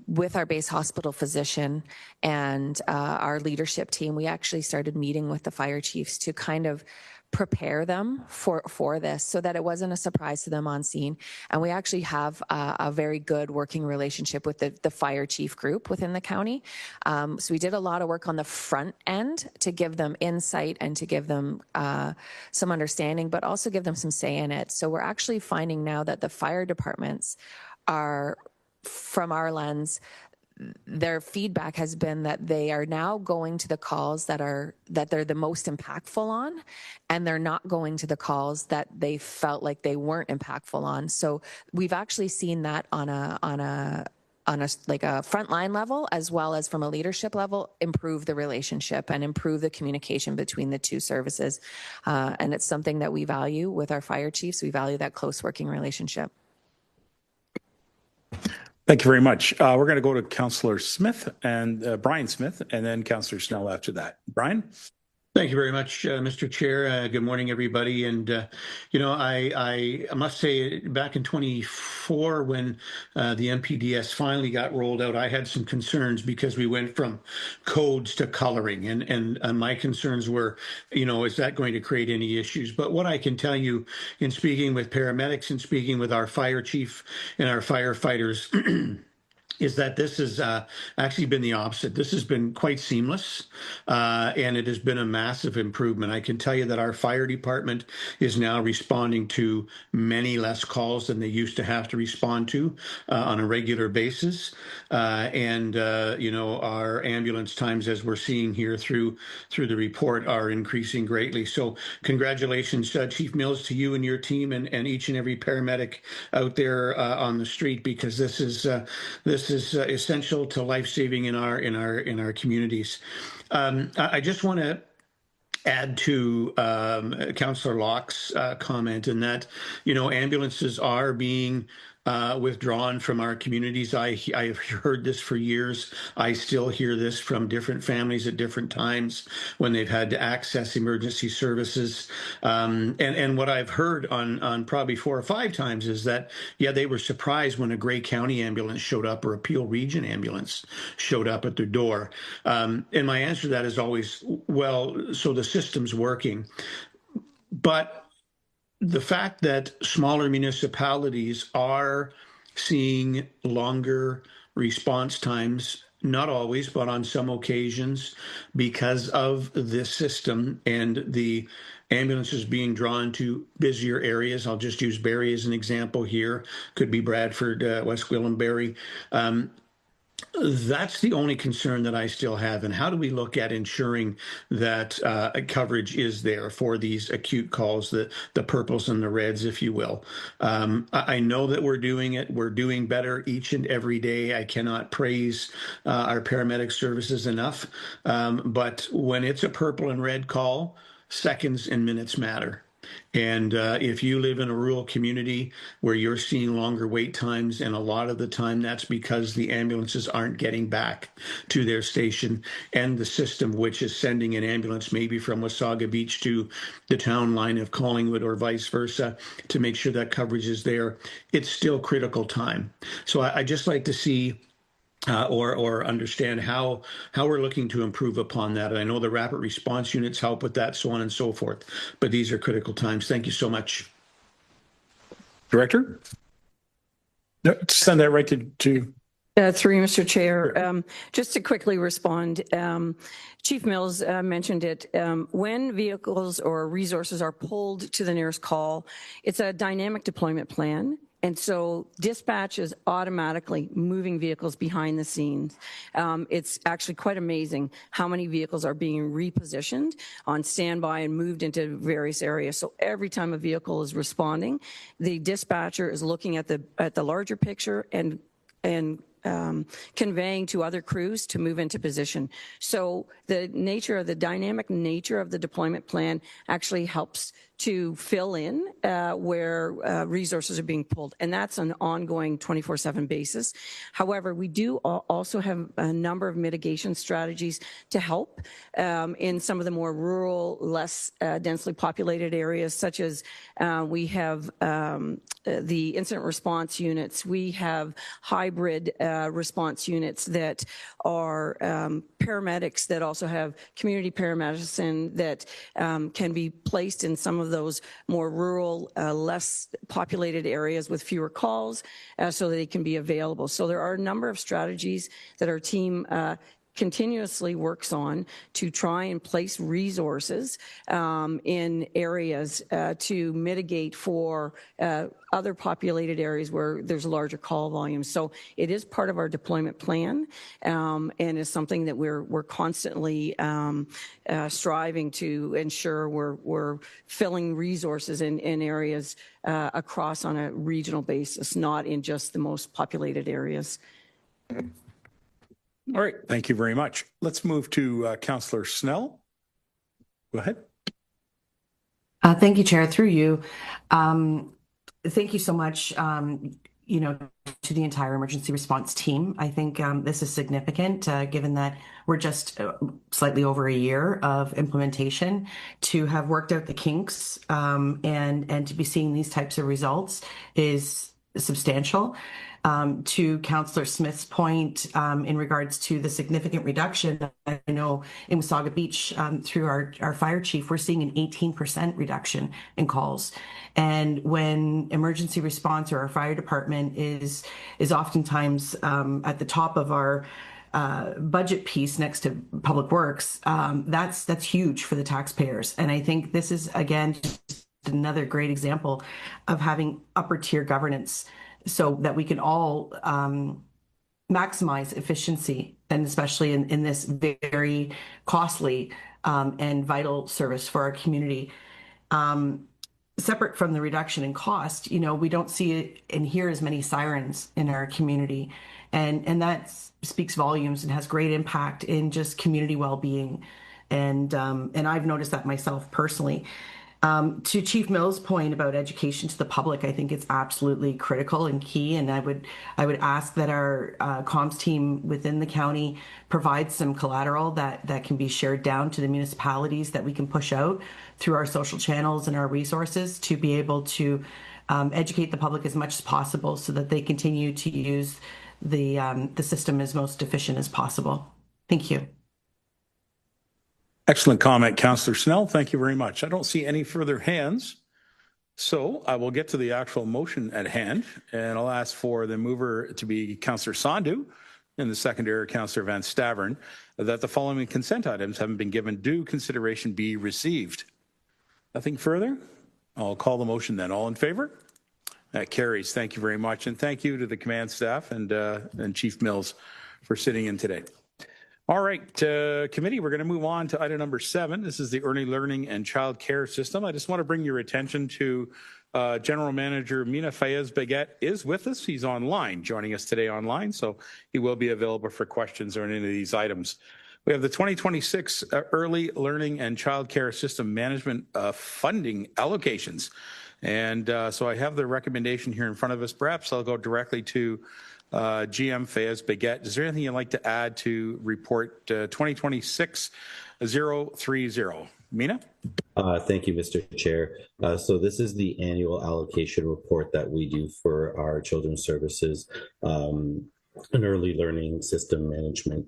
with our base hospital physician and our leadership team, we actually started meeting with the fire chiefs to kind of prepare them for this so that it wasn't a surprise to them on scene. And we actually have a very good working relationship with the fire chief group within the county. So we did a lot of work on the front end to give them insight and to give them some understanding, but also give them some say in it. So we're actually finding now that the fire departments are, from our lens, their feedback has been that they are now going to the calls that they're the most impactful on, and they're not going to the calls that they felt like they weren't impactful on. So we've actually seen that on a like a frontline level, as well as from a leadership level, improve the relationship and improve the communication between the two services. And it's something that we value with our fire chiefs. We value that close working relationship. Thank you very much. We're going to go to Councilor Smith and Brian Smith, and then Councilor Snell after that. Brian? Thank you very much, Mr. Chair. Good morning, everybody. And, I must say, back in 24, when the MPDS finally got rolled out, I had some concerns because we went from codes to coloring. And my concerns were, is that going to create any issues? But what I can tell you in speaking with paramedics and speaking with our fire chief and our firefighters, is that this has actually been the opposite. This has been quite seamless, and it has been a massive improvement. I can tell you that our fire department is now responding to many less calls than they used to have to respond to on a regular basis. Our ambulance times, as we're seeing here through the report, are increasing greatly. So congratulations, Chief Mills, to you and your team and each and every paramedic out there on the street, because this is essential to life-saving in our communities. I just want to add to Councillor Locke's comment in that, ambulances are being withdrawn from our communities. I have heard this for years. I still hear this from different families at different times when they've had to access emergency services. And what I've heard on probably 4 or 5 times is that, they were surprised when a Grey County ambulance showed up or a Peel Region ambulance showed up at their door. And my answer to that is always, well, so the system's working. But the fact that smaller municipalities are seeing longer response times, not always, but on some occasions, because of this system and the ambulances being drawn to busier areas. I'll just use Barrie as an example here. Could be Bradford, West Gwillimbury. That's the only concern that I still have. And how do we look at ensuring that coverage is there for these acute calls, the purples and the reds, if you will? I know that we're doing it. We're doing better each and every day. I cannot praise our paramedic services enough. But when it's a purple and red call, seconds and minutes matter. And if you live in a rural community where you're seeing longer wait times, and a lot of the time that's because the ambulances aren't getting back to their station, and the system, which is sending an ambulance maybe from Wasaga Beach to the town line of Collingwood or vice versa to make sure that coverage is there, it's still critical time. So I just like to see or understand how we're looking to improve upon that. And I know the rapid response units help with that, so on and so forth. But these are critical times. Thank you so much. Director? No, send that right to Through you, Mr. Chair. Just to quickly respond, Chief Mills mentioned it. When vehicles or resources are pulled to the nearest call, it's a dynamic deployment plan. And so dispatch is automatically moving vehicles behind the scenes. It's actually quite amazing how many vehicles are being repositioned on standby and moved into various areas. So every time a vehicle is responding, the dispatcher is looking at the larger picture and conveying to other crews to move into position. So the dynamic nature of the deployment plan actually helps to fill in where resources are being pulled. And that's an ongoing 24/7 basis. However, we do also have a number of mitigation strategies to help in some of the more rural, less densely populated areas, such as we have the incident response units. We have hybrid response units that are paramedics that also have community paramedicine that can be placed in some of those more rural, less populated areas with fewer calls so that they can be available. So there are a number of strategies that our team continuously works on to try and place resources in areas to mitigate for other populated areas where there's larger call volumes. So it is part of our deployment plan and is something that we're constantly striving to ensure we're filling resources in areas across on a regional basis, not in just the most populated areas. All right, thank you very much. Let's move to Councillor Snell. Go ahead. Thank you, Chair. Through you. Thank you so much, to the entire emergency response team. I think this is significant, given that we're just slightly over a year of implementation. To have worked out the kinks and to be seeing these types of results is substantial. To Councillor Smith's point in regards to the significant reduction, I know in Wasaga Beach through our fire chief, we're seeing an 18% reduction in calls. And when emergency response or our fire department is oftentimes at the top of our budget piece next to public works, that's huge for the taxpayers. And I think this is, again, just another great example of having upper tier governance so that we can all maximize efficiency, and especially in this very costly and vital service for our community. Separate from the reduction in cost, we don't see it and hear as many sirens in our community. And that speaks volumes and has great impact in just community well-being. And I've noticed that myself personally. To Chief Mills' point about education to the public, I think it's absolutely critical and key. And I would ask that our comms team within the county provide some collateral that can be shared down to the municipalities that we can push out through our social channels and our resources to be able to educate the public as much as possible so that they continue to use the system as most efficient as possible. Thank you. Excellent comment, Councillor Snell. Thank you very much. I don't see any further hands, so I will get to the actual motion at hand, and I'll ask for the mover to be Councillor Sandhu and the seconder, Councillor Van Stavern, that the following consent items having been given due consideration be received. Nothing further? I'll call the motion then. All in favor? That carries. Thank you very much, and thank you to the command staff and Chief Mills for sitting in today. All right, committee, we're going to move on to item number 7. This is the early learning and child care system. I just want to bring your attention to General Manager Mina Fayez-Baguette is with us. He's online, joining us today online, so he will be available for questions on any of these items. We have the 2026 Early Learning and Child Care System Management funding allocations. And so I have the recommendation here in front of us. Perhaps I'll go directly to GM Fayez-Baguette. Is there anything you'd like to add to report 2026-030? Mina? Thank you, Mr. Chair. So this is the annual allocation report that we do for our children's services and early learning system management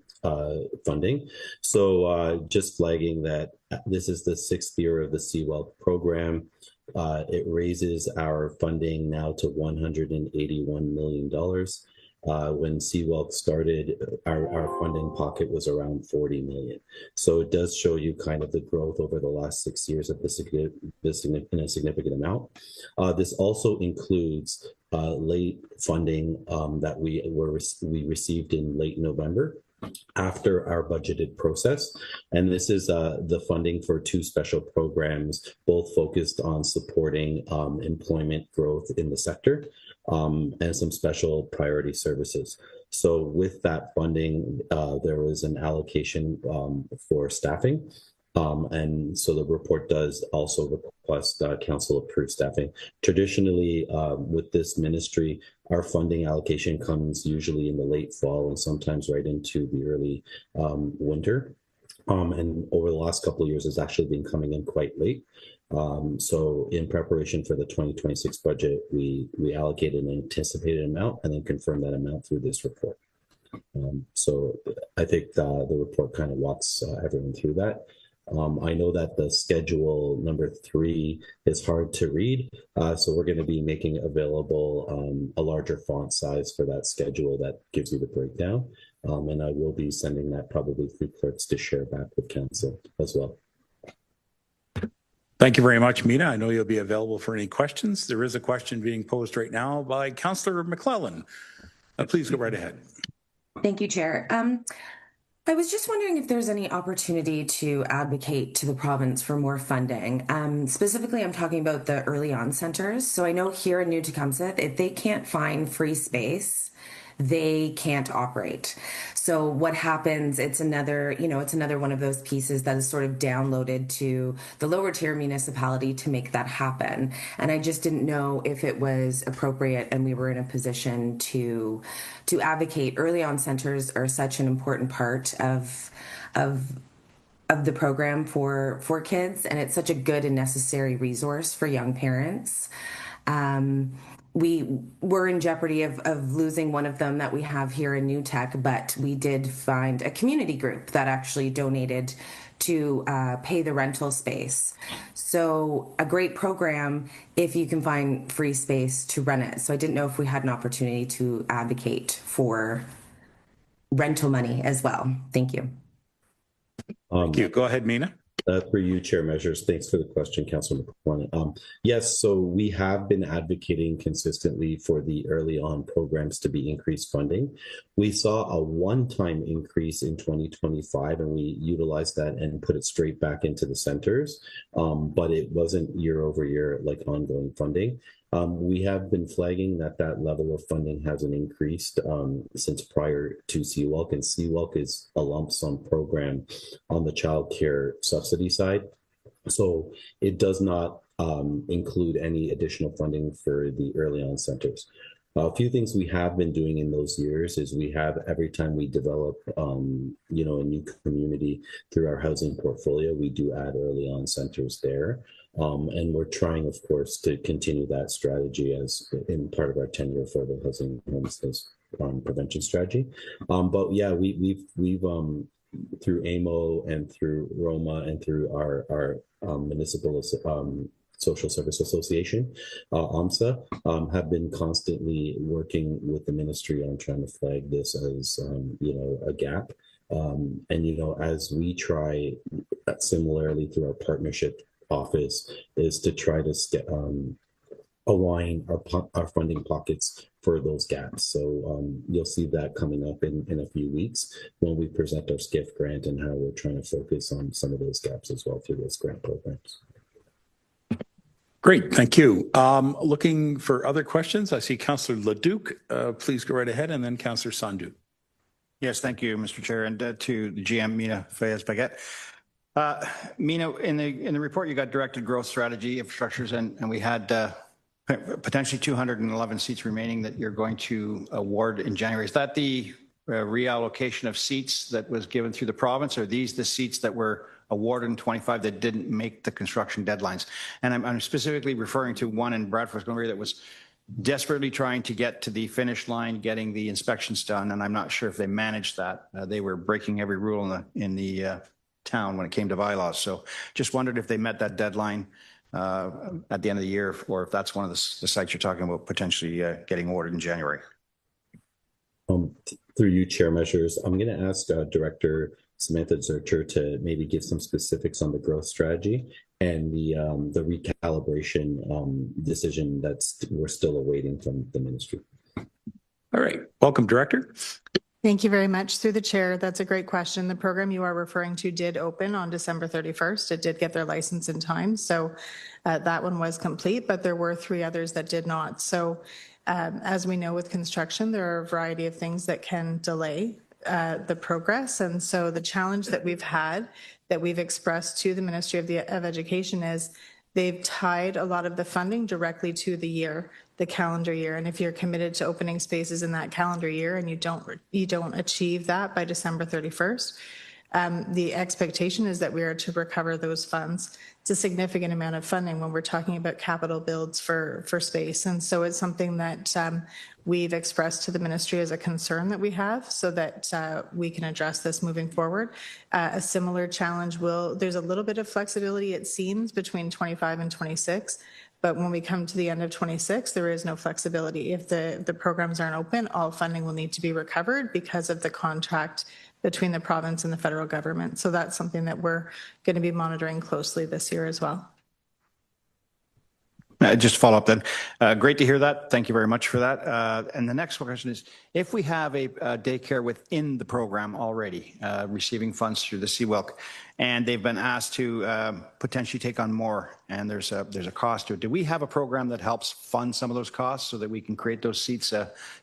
funding. So just flagging that this is the 6th year of the CWELP program. It raises our funding now to $181 million. When CWELP started, our funding pocket was around $40 million. So it does show you kind of the growth over the last 6 years of this in a significant amount. This also includes late funding that we received in late November after our budgeted process. And this is the funding for 2 special programs, both focused on supporting employment growth in the sector and some special priority services. So with that funding, there was an allocation for staffing. And so the report does also request council approved staffing. Traditionally, with this ministry, our funding allocation comes usually in the late fall and sometimes right into the early winter. And over the last couple of years, it's actually been coming in quite late. So in preparation for the 2026 budget, we allocated an anticipated amount and then confirmed that amount through this report. So I think the report kind of walks everyone through that. I know that the schedule number 3 is hard to read, so we're going to be making available a larger font size for that schedule that gives you the breakdown, and I will be sending that probably through clerks to share back with council as well. Thank you very much, Mina. I know you'll be available for any questions. There is a question being posed right now by Councillor McClellan. Please go right ahead. Thank you, Chair. I was just wondering if there's any opportunity to advocate to the province for more funding. Specifically, I'm talking about the early on centers. So I know here in New Tecumseh, if they can't find free space, they can't operate. So what happens, it's another one of those pieces that is sort of downloaded to the lower tier municipality to make that happen. And I just didn't know if it was appropriate and we were in a position to advocate. Early on centers are such an important part of the program for kids, and it's such a good and necessary resource for young parents. We were in jeopardy of losing one of them that we have here in New Tech, but we did find a community group that actually donated to pay the rental space. So a great program if you can find free space to rent it. So I didn't know if we had an opportunity to advocate for rental money as well. Thank you. Thank you. Go ahead, Mina. For you, Chair Measures. Thanks for the question, Councilor McClellan. Yes, so we have been advocating consistently for the early on programs to be increased funding. We saw a one-time increase in 2025, and we utilized that and put it straight back into the centers, but it wasn't year over year like ongoing funding. We have been flagging that level of funding hasn't increased since prior to CWELC, and CWELC is a lump sum program on the child care subsidy side. So it does not include any additional funding for the early on centers. A few things we have been doing in those years is we have, every time we develop, a new community through our housing portfolio, we do add early on centers there. And we're trying, of course, to continue that strategy as in part of our 10-year affordable housing homelessness prevention strategy. But yeah, we've through AMO and through Roma and through our municipal Social Service Association, AMSA, have been constantly working with the ministry on trying to flag this as, a gap. And, as we try similarly through our partnership office is to try to align our funding pockets for those gaps. So you'll see that coming up in a few weeks when we present our SCIF grant and how we're trying to focus on some of those gaps as well through those grant programs. Great, thank you. Looking for other questions. I see Councillor Leduc. Please go right ahead, and then Councillor Sandhu. Yes, thank you, Mr. Chair, and to the GM, Mina Fayez-Baguette. Mina, in the report, you got directed growth strategy, infrastructures, and we had potentially 211 seats remaining that you're going to award in January. Is that the reallocation of seats that was given through the province, or are these the seats that were awarded in 25 that didn't make the construction deadlines? And I'm specifically referring to one in Bradford that was desperately trying to get to the finish line, getting the inspections done, and I'm not sure if they managed that. They were breaking every rule in the town when it came to bylaws. So just wondered if they met that deadline at the end of the year, or if that's one of the sites you're talking about potentially getting awarded in January. Through you, Chair Measures, I'm going to ask Director Samantha Zurcher to maybe give some specifics on the growth strategy and the recalibration decision we're still awaiting from the ministry. All right, welcome, Director. Thank you very much. Through the chair, that's a great question. The program you are referring to did open on December 31st. It did get their license in time. So that one was complete, but there were 3 others that did not. So as we know with construction, there are a variety of things that can delay the progress. And so the challenge that we've had, that we've expressed to the Ministry of Education is they've tied a lot of the funding directly to the calendar year. And if you're committed to opening spaces in that calendar year and you don't achieve that by December 31st, the expectation is that we are to recover those funds. It's a significant amount of funding when we're talking about capital builds for space. And so it's something that we've expressed to the ministry as a concern that we have so that we can address this moving forward. A similar challenge there's a little bit of flexibility, it seems, between 25 and 26. But when we come to the end of 26, there is no flexibility. If the programs aren't open, all funding will need to be recovered because of the contract between the province and the federal government. So that's something that we're going to be monitoring closely this year as well. Just to follow up then, great to hear that. Thank you very much for that. And the next question is, if we have a daycare within the program already receiving funds through the CWELC, and they've been asked to potentially take on more, and there's a cost to it, do we have a program that helps fund some of those costs so that we can create those seats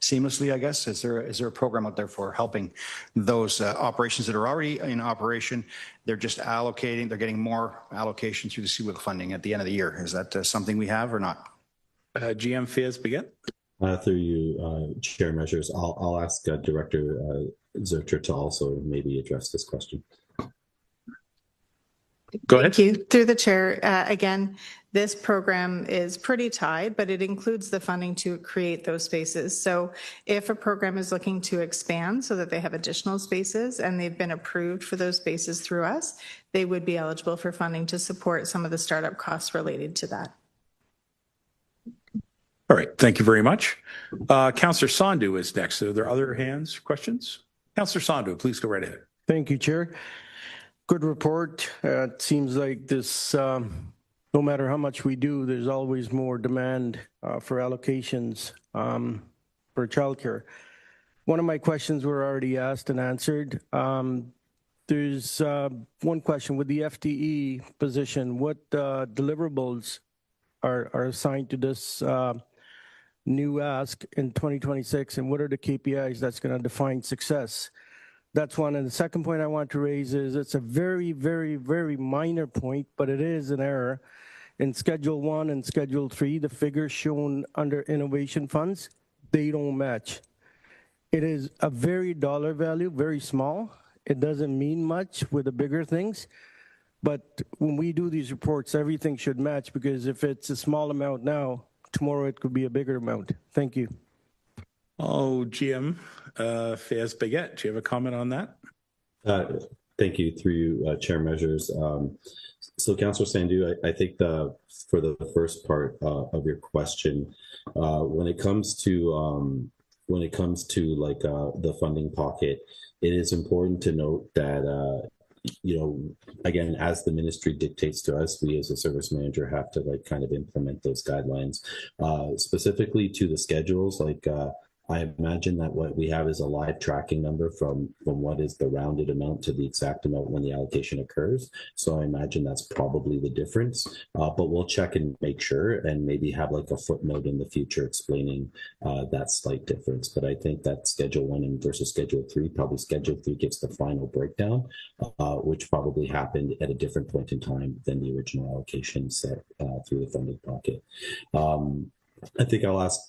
seamlessly, I guess? Is there a program out there for helping those operations that are already in operation? They're just allocating, they're getting more allocation through the CWELC funding at the end of the year. Is that something we have or not? GM Faiz begin. Through you, Chair Measures, I'll ask Director Zurcher to also maybe address this question. Go ahead. Thank you. Through the chair, again, this program is pretty tied, but it includes the funding to create those spaces. So if a program is looking to expand so that they have additional spaces and they've been approved for those spaces through us, they would be eligible for funding to support some of the startup costs related to that. All right. Thank you very much. Councillor Sandhu is next. Are there other hands, questions? Councillor Sandhu, please go right ahead. Thank you, Chair. Good report. It seems like this, no matter how much we do, there's always more demand for allocations for childcare. One of my questions were already asked and answered. There's one question with the FTE position. What deliverables are assigned to this new ask in 2026, and what are the KPIs that's going to define success? That's one. And the second point I want to raise is it's a very, very, very minor point, but it is an error. In Schedule 1 and Schedule 3, the figures shown under innovation funds, they don't match. It is a very dollar value, very small. It doesn't mean much with the bigger things. But when we do these reports, everything should match, because if it's a small amount now, tomorrow it could be a bigger amount. Thank you. Oh, GM Faiz Baguette, do you have a comment on that? Thank you. Through you, Chair Measures. So, Councillor Sandhu, I think for the first part of your question, when it comes to like the funding pocket, it is important to note that again, as the ministry dictates to us, we as a service manager have to like kind of implement those guidelines. Specifically to the schedules, like I imagine that what we have is a live tracking number from what is the rounded amount to the exact amount when the allocation occurs. So I imagine that's probably the difference, but we'll check and make sure and maybe have like a footnote in the future explaining that slight difference. But I think that Schedule 1 versus Schedule 3, probably Schedule 3 gives the final breakdown, which probably happened at a different point in time than the original allocation set through the funding pocket. I think I'll ask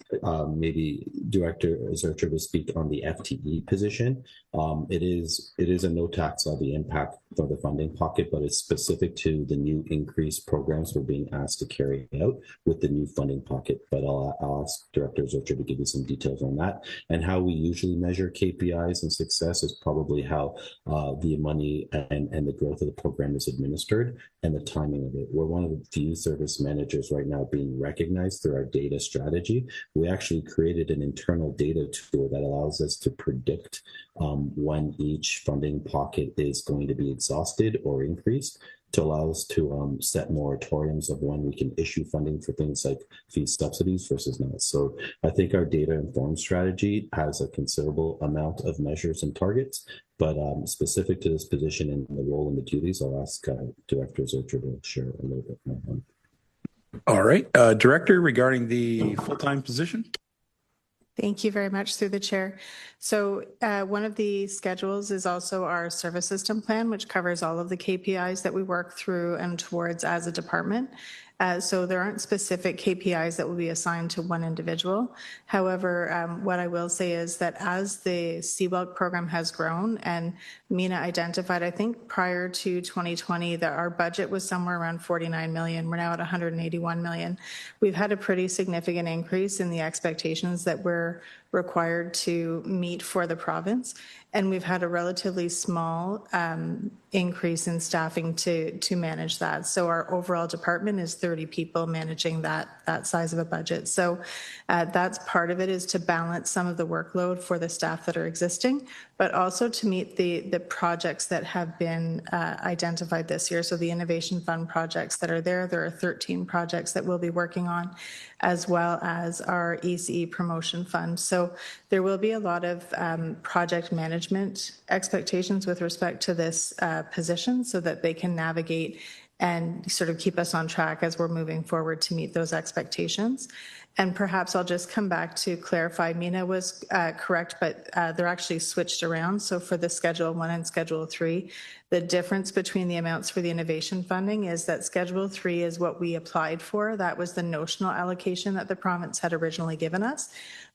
maybe Director Zurcher to speak on the FTE position. It is a no tax levy impact for the funding pocket, but it's specific to the new increased programs we're being asked to carry out with the new funding pocket. But I'll ask Director Zurcher to give you some details on that. And how we usually measure KPIs and success is probably how the money and the growth of the program is administered and the timing of it. We're one of the few service managers right now being recognized through our data strategy. We actually created an internal data tool that allows us to predict when each funding pocket is going to be exhausted or increased. to allow us to set moratoriums of when we can issue funding for things like fee subsidies versus not. So I think our data-informed strategy has a considerable amount of measures and targets, but specific to this position and the role and the duties, I'll ask Director Zurcher to share a little bit more. All right. Director, regarding the full-time position? Thank you very much, through the chair. So one of the schedules is also our service system plan, which covers all of the KPIs that we work through and towards as a department. So there aren't specific KPIs that will be assigned to one individual. However, what I will say is that as the CWELC program has grown, and Mina identified, I think prior to 2020, that our budget was somewhere around 49 million. We're now at 181 million. We've had a pretty significant increase in the expectations that we're required to meet for the province. And we've had a relatively small increase in staffing to manage that. So our overall department is 30 people managing that size of a budget. So that's part of it, is to balance some of the workload for the staff that are existing, but also to meet the projects that have been identified this year. So the Innovation Fund projects that are there are 13 projects that we'll be working on, as well as our ECE Promotion Fund. So there will be a lot of project management expectations with respect to this position, so that they can navigate and sort of keep us on track as we're moving forward to meet those expectations. And perhaps I'll just come back to clarify, Mina was correct, but they're actually switched around. So for the Schedule 1 and Schedule 3, the difference between the amounts for the innovation funding is that Schedule 3 is what we applied for. That was the notional allocation that the province had originally given us.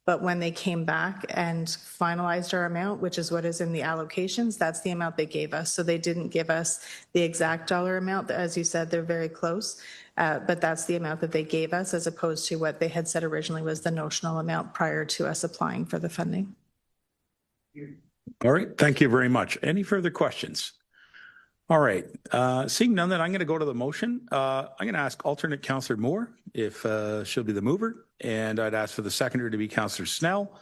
But when they came back and finalized our amount, which is what is in the allocations, that's the amount they gave us. So they didn't give us the exact dollar amount. As you said, they're very close. But that's the amount that they gave us, as opposed to what they had said originally was the notional amount prior to us applying for the funding. All right. Thank you very much. Any further questions? All right. Seeing none, then I'm going to go to the motion. I'm going to ask alternate Councillor Moore if she'll be the mover, and I'd ask for the seconder to be Councillor Snell.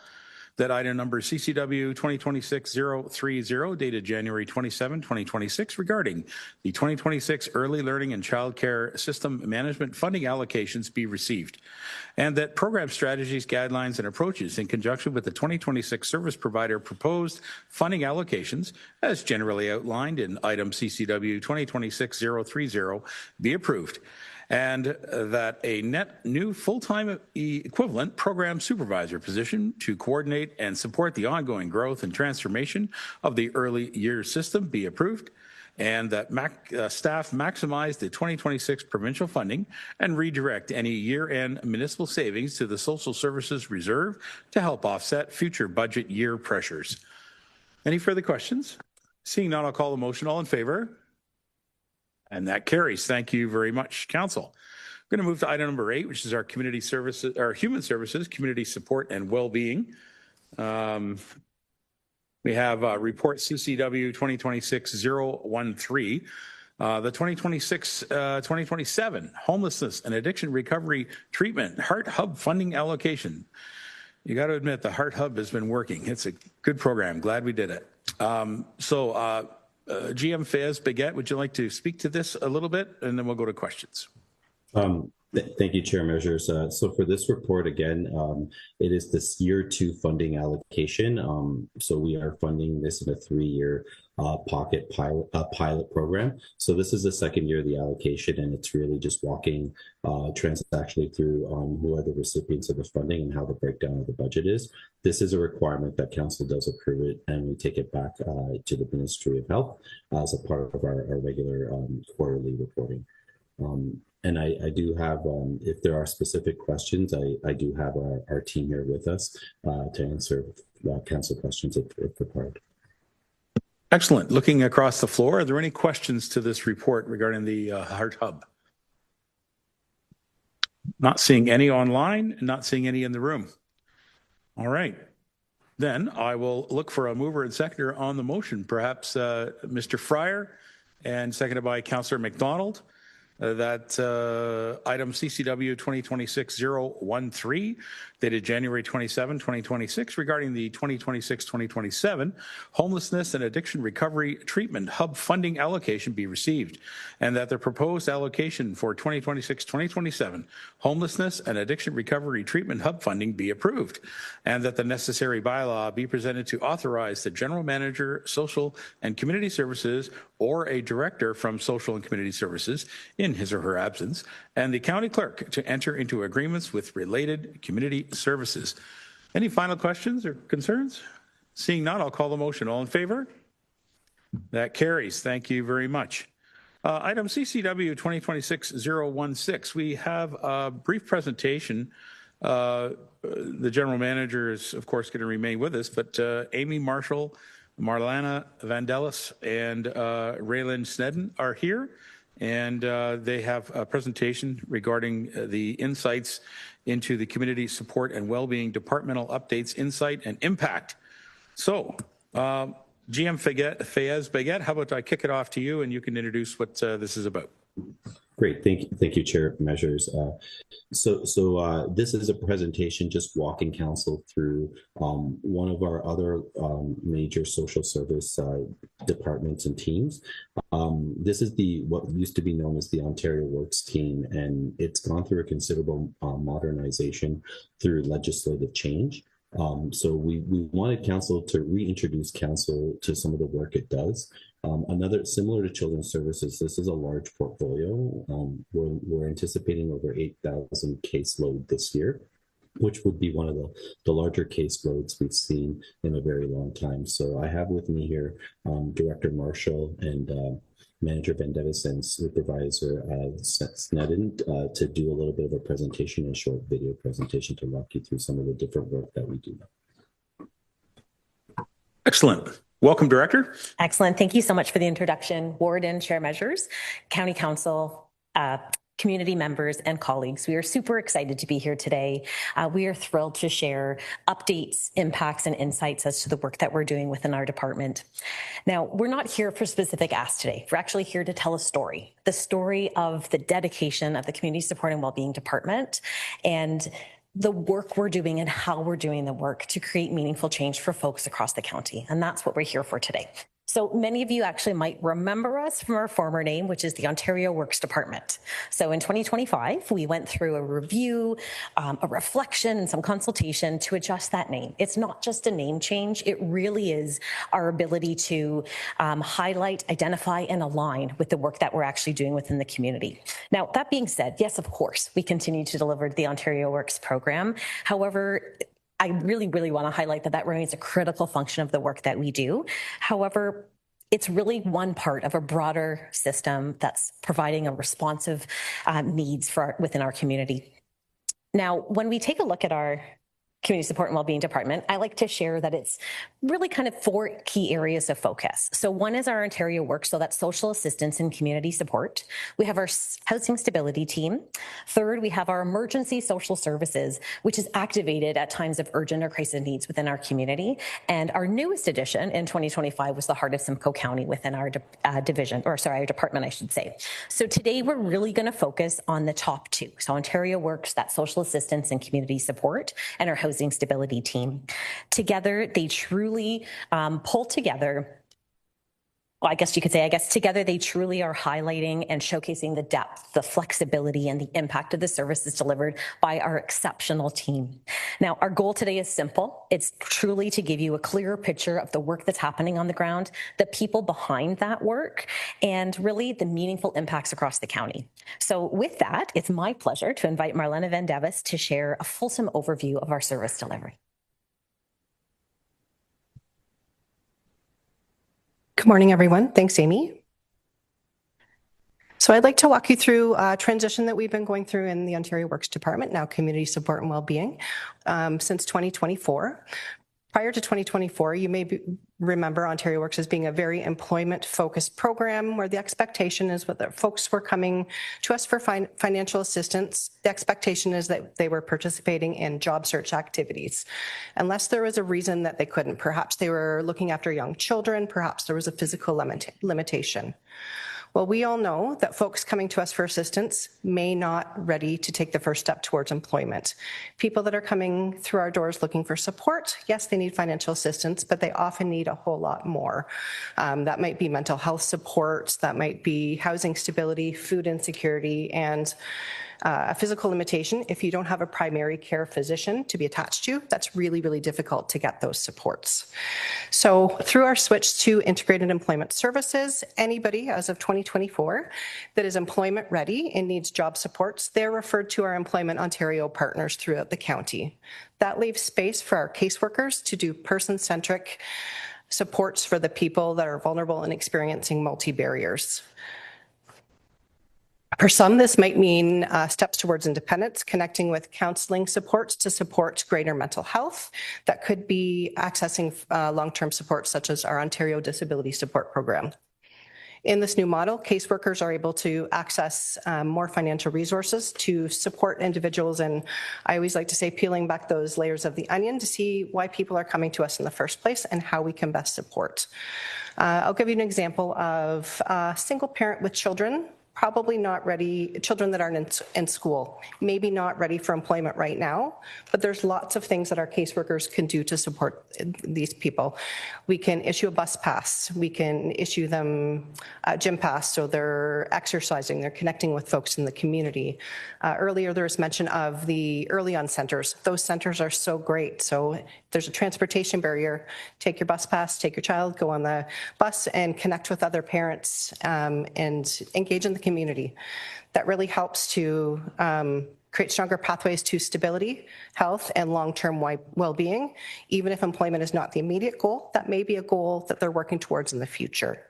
That item number CCW 2026-030, dated January 27, 2026, regarding the 2026 Early Learning and Childcare System Management funding allocations be received, and that program strategies, guidelines, and approaches in conjunction with the 2026 service provider proposed funding allocations, as generally outlined in item CCW 2026-030, be approved, and that a net new full-time equivalent program supervisor position to coordinate and support the ongoing growth and transformation of the early years system be approved, and that staff maximize the 2026 provincial funding and redirect any year-end municipal savings to the Social Services Reserve to help offset future budget year pressures. Any further questions? Seeing none, I'll call the motion. All in favor? And that carries. Thank you very much, Council. I'm going to move to item number 8, which is our community services, our human services, community support and well-being. We have report CCW 2026-013, the 2026-2027 homelessness and addiction recovery treatment Heart Hub funding allocation. You got to admit the Heart Hub has been working. It's a good program. Glad we did it. GM Fayez Baguette, would you like to speak to this a little bit, and then we'll go to questions. Thank you, Chair Measures. So for this report, again, it is this year 2 funding allocation. So we are funding this in a 3-year pilot program. So this is the second year of the allocation, and it's really just walking transactionally through who are the recipients of the funding and how the breakdown of the budget is. This is a requirement that Council does approve it, and we take it back to the Ministry of Health as a part of our regular quarterly reporting. And I do have, if there are specific questions, I do have our team here with us to answer Council questions if required. Excellent. Looking across the floor, are there any questions to this report regarding the Heart Hub? Not seeing any online, not seeing any in the room. All right. Then I will look for a mover and seconder on the motion, perhaps Mr. Fryer, and seconded by Councillor McDonald. that item CCW 2026-013, dated January 27, 2026, regarding the 2026-2027 Homelessness and Addiction Recovery Treatment Hub funding allocation be received, and that the proposed allocation for 2026-2027 Homelessness and Addiction Recovery Treatment Hub funding be approved, and that the necessary bylaw be presented to authorize the General Manager, Social and Community Services, or a Director from Social and Community Services in his or her absence, and the County Clerk to enter into agreements with related community services. Any final questions or concerns? Seeing none, I'll call the motion. All in favor? That carries. Thank you very much. Item CCW 2026-016. We have a brief presentation. The General Manager is, of course, going to remain with us, but Amy Marshall, Marlana Vandelis, and Raylan Snedden are here, and they have a presentation regarding the insights into the Community Support and Wellbeing Departmental Updates, Insight, and Impact. So, GM Fayez Baguette, how about I kick it off to you and you can introduce what this is about. Great, thank you, Chair Measures. So this is a presentation just walking council through one of our other major social service departments and teams. This is what used to be known as the Ontario Works team, and it's gone through a considerable modernization through legislative change. So we wanted council to reintroduce council to some of the work it does. Another similar to Children's Services, this is a large portfolio. We're anticipating over 8,000 caseload this year, which would be one of the larger caseloads we've seen in a very long time. So I have with me here Director Marshall and Manager Vandevis and Supervisor Snedden to do a little bit of a presentation, a short video presentation to walk you through some of the different work that we do. Excellent. Welcome, Director. Excellent. Thank you so much for the introduction, Warden, Chair Measures, County Council, community members, and colleagues. We are super excited to be here today. We are thrilled to share updates, impacts, and insights as to the work that we're doing within our department. Now, we're not here for specific asks today. We're actually here to tell a story, the story of the dedication of the Community Support and Wellbeing Department and the work we're doing and how we're doing the work to create meaningful change for folks across the county. And that's what we're here for today. So many of you actually might remember us from our former name, which is the Ontario Works Department. So in 2025, we went through a review, a reflection, and some consultation to adjust that name. It's not just a name change. It really is our ability to highlight, identify, and align with the work that we're actually doing within the community. Now, that being said, yes, of course, we continue to deliver the Ontario Works program. However, I really want to highlight that remains a critical function of the work that we do. However, it's really one part of a broader system that's providing a responsive needs within our community. Now, when we take a look at our Community Support and Wellbeing Department, I like to share that it's really kind of 4 key areas of focus. So one is our Ontario Works, so that's social assistance and community support. We have our housing stability team. Third, we have our emergency social services, which is activated at times of urgent or crisis needs within our community. And our newest addition in 2025 was the heart of Simcoe County within our our department, I should say. So today we're really going to focus on the top 2. So Ontario Works, that social assistance and community support, and our housing stability team. Together, they truly pull together. Well, I guess together they truly are highlighting and showcasing the depth, the flexibility, and the impact of the services delivered by our exceptional team. Now, our goal today is simple. It's truly to give you a clearer picture of the work that's happening on the ground, the people behind that work, and really the meaningful impacts across the county. So with that, it's my pleasure to invite Marlana Vandevis to share a fulsome overview of our service delivery. Good morning, everyone. Thanks, Amy. So I'd like to walk you through a transition that we've been going through in the Ontario Works Department, now Community Support and Wellbeing, since 2024. Prior to 2024, you may remember Ontario Works as being a very employment-focused program where the expectation is that folks were coming to us for financial assistance. The expectation is that they were participating in job search activities. Unless there was a reason that they couldn't. Perhaps they were looking after young children. Perhaps there was a physical limitation. Well, we all know that folks coming to us for assistance may not ready to take the first step towards employment. People that are coming through our doors looking for support, yes, they need financial assistance, but they often need a whole lot more. That might be mental health supports, that might be housing stability, food insecurity, and a physical limitation. If you don't have a primary care physician to be attached to, that's really, really difficult to get those supports. So through our switch to integrated employment services, anybody as of 2024 that is employment ready and needs job supports, they're referred to our Employment Ontario partners throughout the county. That leaves space for our caseworkers to do person-centric supports for the people that are vulnerable and experiencing multi-barriers. For some, this might mean steps towards independence, connecting with counseling supports to support greater mental health. That could be accessing long-term support such as our Ontario Disability Support Program. In this new model, caseworkers are able to access more financial resources to support individuals, and I always like to say peeling back those layers of the onion to see why people are coming to us in the first place and how we can best support. I'll give you an example of a single parent with children, probably not ready, children that aren't in school, maybe not ready for employment right now, but there's lots of things that our caseworkers can do to support these people. We can issue a bus pass, we can issue them a gym pass so they're exercising, they're connecting with folks in the community. Earlier there was mention of the early on centers. Those centers are so great. So if there's a transportation barrier, take your bus pass, take your child, go on the bus and connect with other parents and engage in the community. That really helps to create stronger pathways to stability, health, and long-term well-being. Even if employment is not the immediate goal, that may be a goal that they're working towards in the future.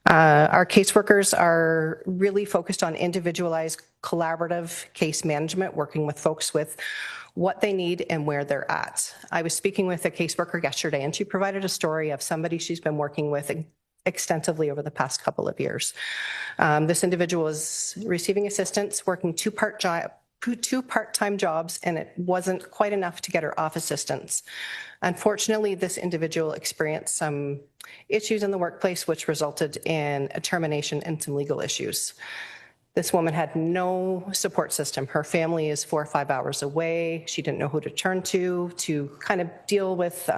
Our caseworkers are really focused on individualized collaborative case management, working with folks with what they need and where they're at. I was speaking with a caseworker yesterday, and she provided a story of somebody she's been working with extensively over the past couple of years. This individual was receiving assistance, working two part-time jobs, and it wasn't quite enough to get her off assistance. Unfortunately, this individual experienced some issues in the workplace, which resulted in a termination and some legal issues. This woman had no support system. Her family is 4 or 5 hours away. She didn't know who to turn to kind of deal with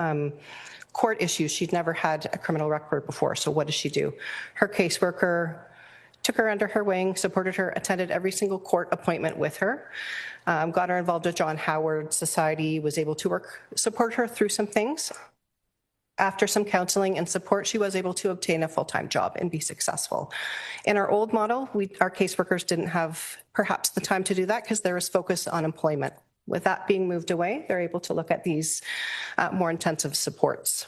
court issues. She'd never had a criminal record before, so what does she do? Her caseworker took her under her wing, supported her, attended every single court appointment with her, got her involved with John Howard Society, was able to support her through some things. After some counseling and support, she was able to obtain a full-time job and be successful. In our old model, our caseworkers didn't have perhaps the time to do that because there was focus on employment. With that being moved away, they're able to look at these more intensive supports.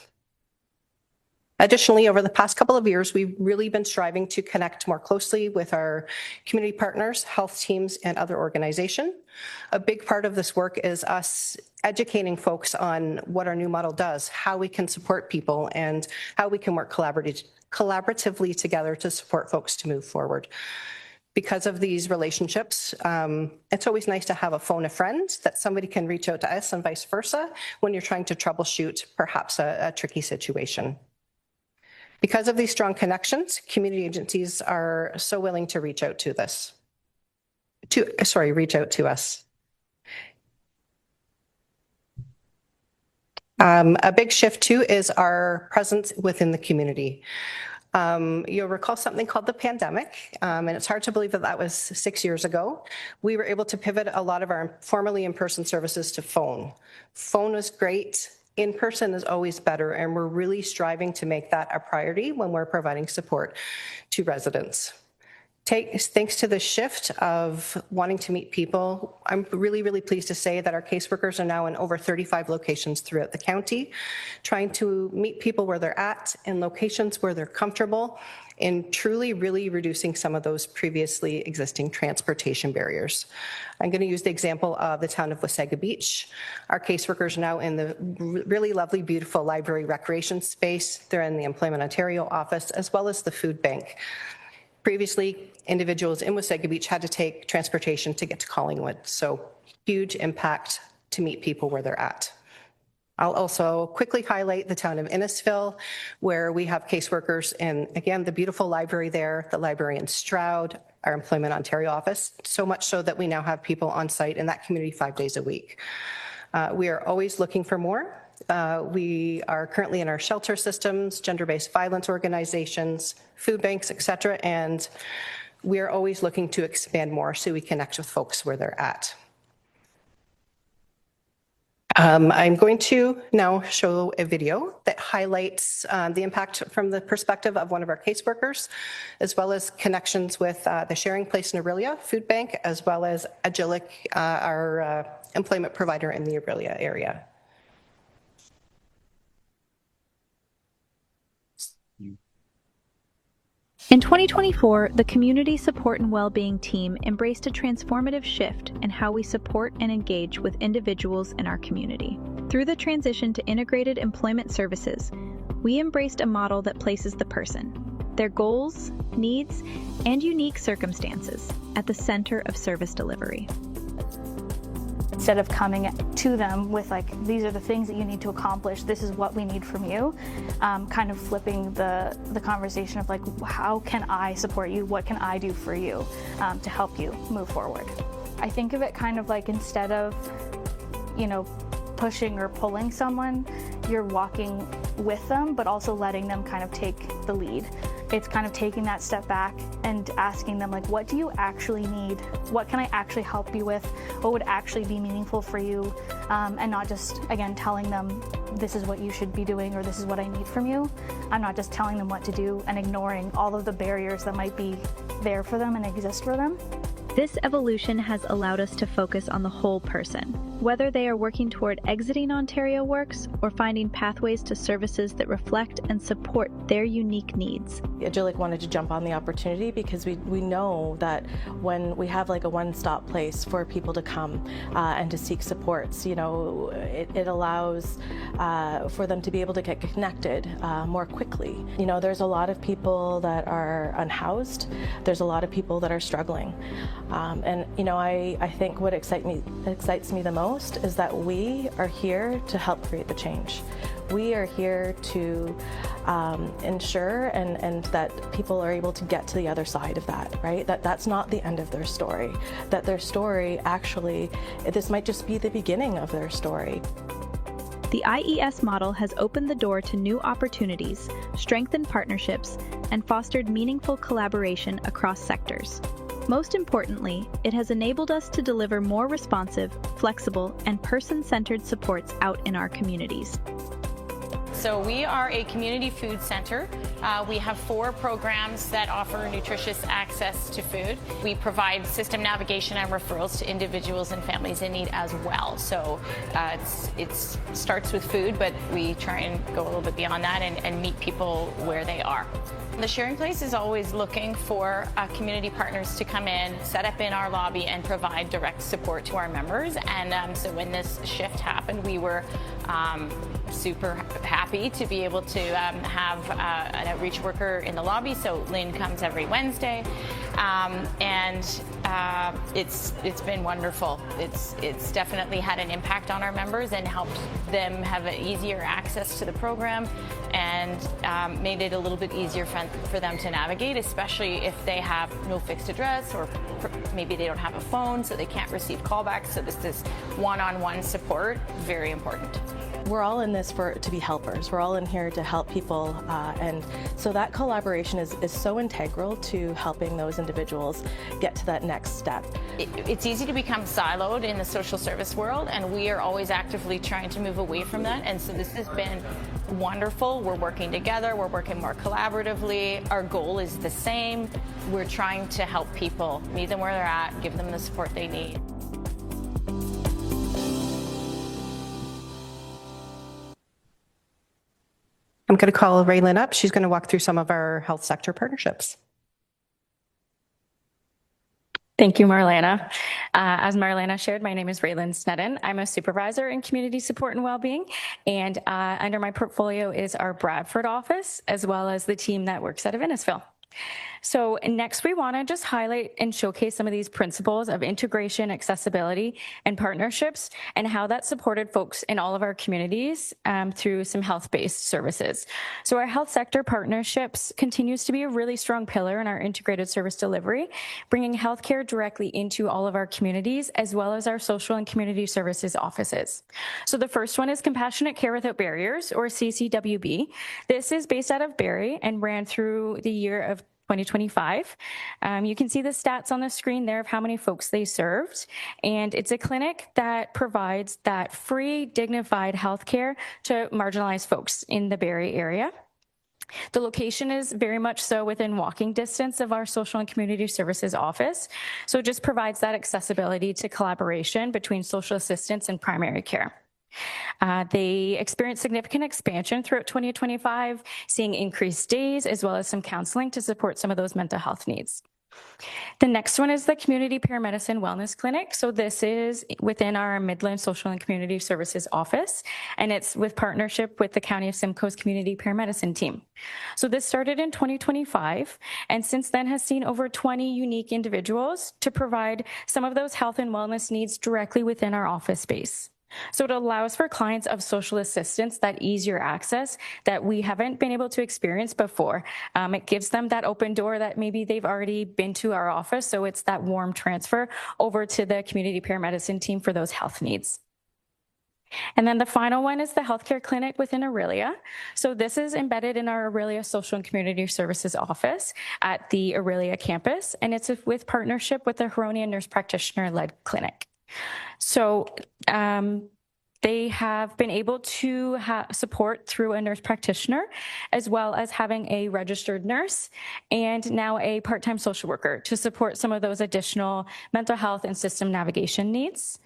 Additionally, over the past couple of years, we've really been striving to connect more closely with our community partners, health teams, and other organizations. A big part of this work is us educating folks on what our new model does, how we can support people, and how we can work collaboratively together to support folks to move forward. Because of these relationships, it's always nice to have a phone a friend that somebody can reach out to us and vice versa when you're trying to troubleshoot perhaps a tricky situation. Because of these strong connections, community agencies are so willing to reach out to us. A big shift too is our presence within the community. You'll recall something called the pandemic, and it's hard to believe that that was 6 years ago. We were able to pivot a lot of our formerly in-person services to phone. Phone was great. In-person is always better, and we're really striving to make that a priority when we're providing support to residents. Thanks to the shift of wanting to meet people, I'm really, really pleased to say that our caseworkers are now in over 35 locations throughout the county, trying to meet people where they're at in locations where they're comfortable, and truly really reducing some of those previously existing transportation barriers. I'm going to use the example of the town of Wasaga Beach. Our caseworkers are now in the really lovely, beautiful library recreation space. They're in the Employment Ontario office, as well as the food bank. Previously, individuals in Wasaga Beach had to take transportation to get to Collingwood, so huge impact to meet people where they're at. I'll also quickly highlight the town of Innisfil, where we have caseworkers in, again, the beautiful library there, the library in Stroud, our Employment Ontario office, so much so that we now have people on site in that community 5 days a week. We are always looking for more. We are currently in our shelter systems, gender-based violence organizations, food banks, et cetera, and we are always looking to expand more so we connect with folks where they're at. I'm going to now show a video that highlights the impact from the perspective of one of our caseworkers, as well as connections with the Sharing Place in Orillia Food Bank, as well as Agilic, our employment provider in the Orillia area. In 2024, the Community Support and Wellbeing team embraced a transformative shift in how we support and engage with individuals in our community. Through the transition to integrated employment services, we embraced a model that places the person, their goals, needs, and unique circumstances at the center of service delivery. Instead of coming to them with like, these are the things that you need to accomplish, this is what we need from you, kind of flipping the conversation of like, how can I support you? What can I do for you to help you move forward? I think of it kind of like, instead of, you know, pushing or pulling someone, you're walking with them, but also letting them kind of take the lead. It's kind of taking that step back and asking them, like, what do you actually need? What can I actually help you with? What would actually be meaningful for you? And not just, again, telling them this is what you should be doing or this is what I need from you. I'm not just telling them what to do and ignoring all of the barriers that might be there for them and exist for them. This evolution has allowed us to focus on the whole person, whether they are working toward exiting Ontario Works or finding pathways to services that reflect and support their unique needs. Agilic wanted to jump on the opportunity because we know that when we have like a one-stop place for people to come and to seek supports, you know, it allows for them to be able to get connected more quickly. You know, there's a lot of people that are unhoused. There's a lot of people that are struggling. And, you know, I think what excites me the most is that we are here to help create the change. We are here to ensure and that people are able to get to the other side of that, right? That's not the end of their story. That their story actually, this might just be the beginning of their story. The IES model has opened the door to new opportunities, strengthened partnerships, and fostered meaningful collaboration across sectors. Most importantly, it has enabled us to deliver more responsive, flexible, and person-centered supports out in our communities. So we are a community food center. We have 4 programs that offer nutritious access to food. We provide system navigation and referrals to individuals and families in need as well. So it starts with food, but we try and go a little bit beyond that and meet people where they are. The Sharing Place is always looking for community partners to come in, set up in our lobby, and provide direct support to our members. And so when this shift happened, we were super happy to be able to have an outreach worker in the lobby. So Lynn comes every Wednesday, and it's been wonderful. It's definitely had an impact on our members and helped them have an easier access to the program, and made it a little bit easier for them to navigate, especially if they have no fixed address or maybe they don't have a phone, so they can't receive callbacks. So this one-on-one support, very important. We're all in this to be helpers. We're all in here to help people, and so that collaboration is so integral to helping those individuals get to that next step. It's easy to become siloed in the social service world, and we are always actively trying to move away from that, and so this has been wonderful. We're working together, we're working more collaboratively. Our goal is the same. We're trying to help people, meet them where they're at, give them the support they need. I'm going to call Raylyn up. She's going to walk through some of our health sector partnerships. Thank you, Marlena. As Marlena shared, my name is Raylyn Sneddon. I'm a supervisor in community support and wellbeing, and under my portfolio is our Bradford office, as well as the team that works out of Innisfil. So next, we want to just highlight and showcase some of these principles of integration, accessibility, and partnerships, and how that supported folks in all of our communities through some health-based services. So our health sector partnerships continues to be a really strong pillar in our integrated service delivery, bringing healthcare directly into all of our communities, as well as our social and community services offices. So the first one is Compassionate Care Without Barriers, or CCWB. This is based out of Barrie and ran through the year of 2025. You can see the stats on the screen there of how many folks they served. And it's a clinic that provides that free, dignified healthcare to marginalized folks in the Barrie area. The location is very much so within walking distance of our social and community services office. So it just provides that accessibility to collaboration between social assistance and primary care. They experienced significant expansion throughout 2025, seeing increased days as well as some counseling to support some of those mental health needs. The next one is the Community Paramedicine Wellness Clinic. So this is within our Midland Social and Community Services office, and it's with partnership with the County of Simcoe's Community Paramedicine team. So this started in 2025, and since then has seen over 20 unique individuals to provide some of those health and wellness needs directly within our office space. So it allows for clients of social assistance that easier access that we haven't been able to experience before. It gives them that open door that maybe they've already been to our office. So it's that warm transfer over to the community paramedicine team for those health needs. And then the final one is the healthcare clinic within Aurelia. So this is embedded in our Aurelia Social and Community Services office at the Aurelia campus, and it's with partnership with the Huronia Nurse Practitioner-led clinic. So they have been able to support through a nurse practitioner, as well as having a registered nurse and now a part-time social worker to support some of those additional mental health and system navigation needs.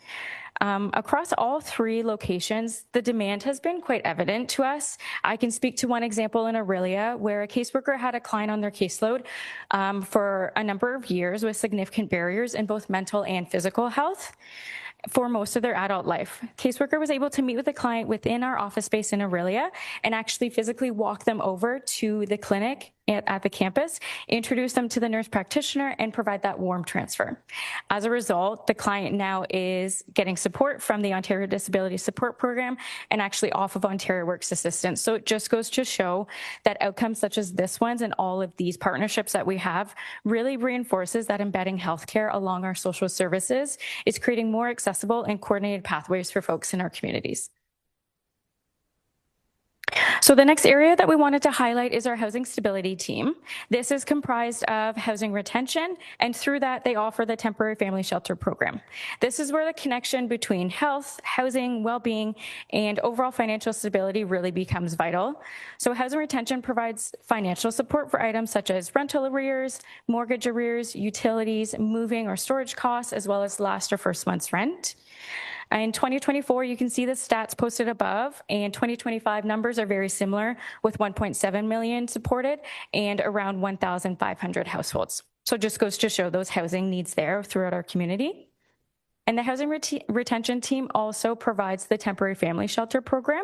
Across all three locations, the demand has been quite evident to us. I can speak to one example in Aurelia where a caseworker had a client on their caseload for a number of years with significant barriers in both mental and physical health for most of their adult life. Caseworker was able to meet with the client within our office space in Aurelia and actually physically walk them over to the clinic at the campus, introduce them to the nurse practitioner, and provide that warm transfer. As a result, the client now is getting support from the Ontario Disability Support Program and actually off of Ontario Works Assistance. So it just goes to show that outcomes such as this ones and all of these partnerships that we have really reinforces that embedding healthcare along our social services is creating more accessible and coordinated pathways for folks in our communities. So the next area that we wanted to highlight is our housing stability team. This is comprised of housing retention, and through that they offer the temporary family shelter program. This is where the connection between health, housing, well-being, and overall financial stability really becomes vital. So housing retention provides financial support for items such as rental arrears, mortgage arrears, utilities, moving or storage costs, as well as last or first month's rent. In 2024, you can see the stats posted above, and 2025 numbers are very similar with 1.7 million supported and around 1,500 households. So it just goes to show those housing needs there throughout our community. And the housing retention team also provides the temporary family shelter program.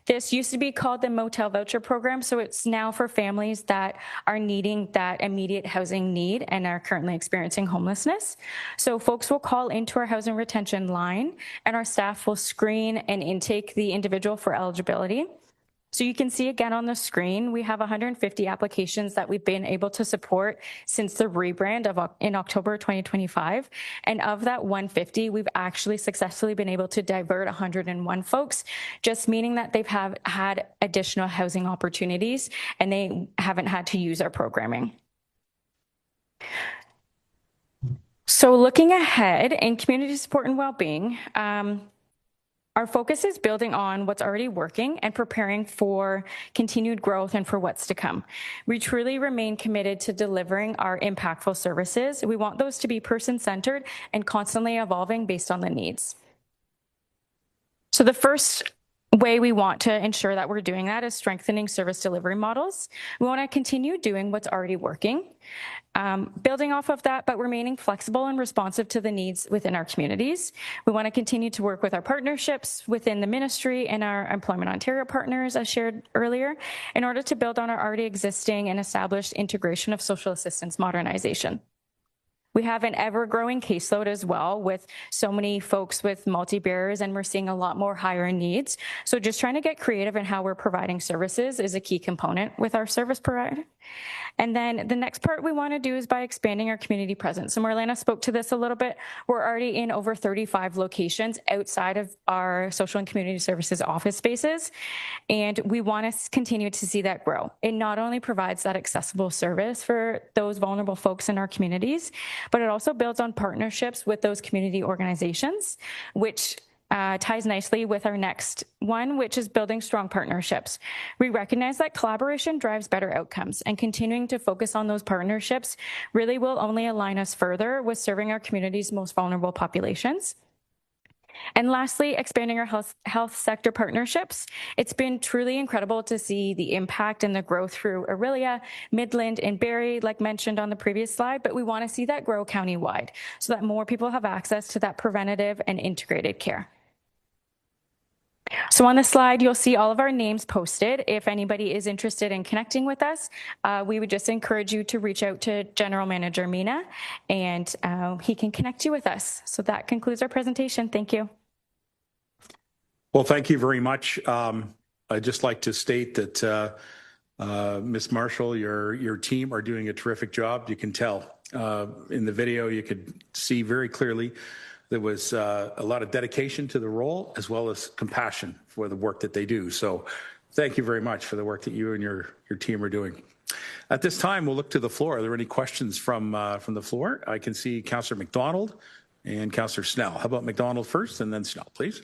This used to be called the motel voucher program, so it's now for families that are needing that immediate housing need and are currently experiencing homelessness. So folks will call into our housing retention line, and our staff will screen and intake the individual for eligibility. So you can see again on the screen, we have 150 applications that we've been able to support since the rebrand in October 2025. And of that 150, we've actually successfully been able to divert 101 folks, just meaning that they've had additional housing opportunities and they haven't had to use our programming. So looking ahead in community support and well-being, our focus is building on what's already working and preparing for continued growth and for what's to come. We truly remain committed to delivering our impactful services. We want those to be person-centered and constantly evolving based on the needs. So the first way we want to ensure that we're doing that is strengthening service delivery models. We want to continue doing what's already working, building off of that, but remaining flexible and responsive to the needs within our communities. We want to continue to work with our partnerships within the ministry and our Employment Ontario partners, as shared earlier, in order to build on our already existing and established integration of social assistance modernization. We have an ever-growing caseload as well, with so many folks with multi-barriers, and we're seeing a lot more higher needs. So just trying to get creative in how we're providing services is a key component with our service provider. And then the next part we want to do is by expanding our community presence. So Marlena spoke to this a little bit. We're already in over 35 locations outside of our social and community services office spaces, and we want to continue to see that grow. It not only provides that accessible service for those vulnerable folks in our communities, but it also builds on partnerships with those community organizations, which ties nicely with our next one, which is building strong partnerships. We recognize that collaboration drives better outcomes, and continuing to focus on those partnerships really will only align us further with serving our community's most vulnerable populations. And lastly, expanding our health sector partnerships. It's been truly incredible to see the impact and the growth through Orillia, Midland, and Barrie, like mentioned on the previous slide, but we want to see that grow county-wide so that more people have access to that preventative and integrated care. So on the slide, you'll see all of our names posted. If anybody is interested in connecting with us, we would just encourage you to reach out to General Manager Mina, and he can connect you with us. So that concludes our presentation. Thank you. Well, thank you very much. I'd just like to state that Ms. Marshall, your team are doing a terrific job. You can tell in the video, you could see very clearly there was a lot of dedication to the role, as well as compassion for the work that they do. So thank you very much for the work that you and your team are doing. At this time, we'll look to the floor. Are there any questions from the floor? I can see Councillor McDonald and Councillor Snell. How about McDonald first and then Snell, please?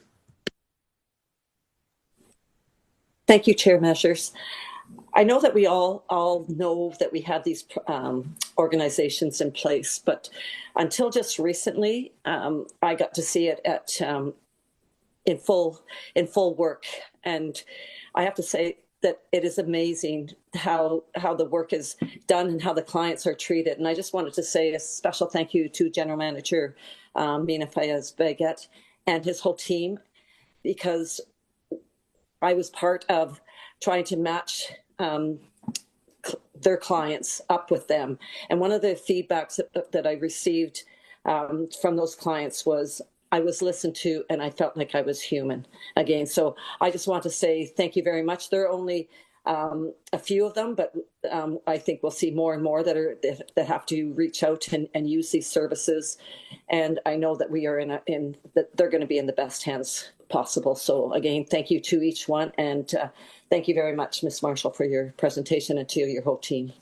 Thank you, Chair Measures. I know that we all know that we have these organizations in place, but until just recently, I got to see it at in full work, and I have to say that it is amazing how the work is done and how the clients are treated. And I just wanted to say a special thank you to General Manager Mina Fayez-Baguette and his whole team, because I was part of trying to match their clients up with them. And one of the feedbacks that I received from those clients was I was listened to and I felt like I was human again. So I just want to say thank you very much. There are only a few of them, but I think we'll see more and more that have to reach out and use these services. And I know that we are that they're going to be in the best hands possible. So again, thank you to each one, and thank you very much, Ms. Marshall, for your presentation, and to your whole team.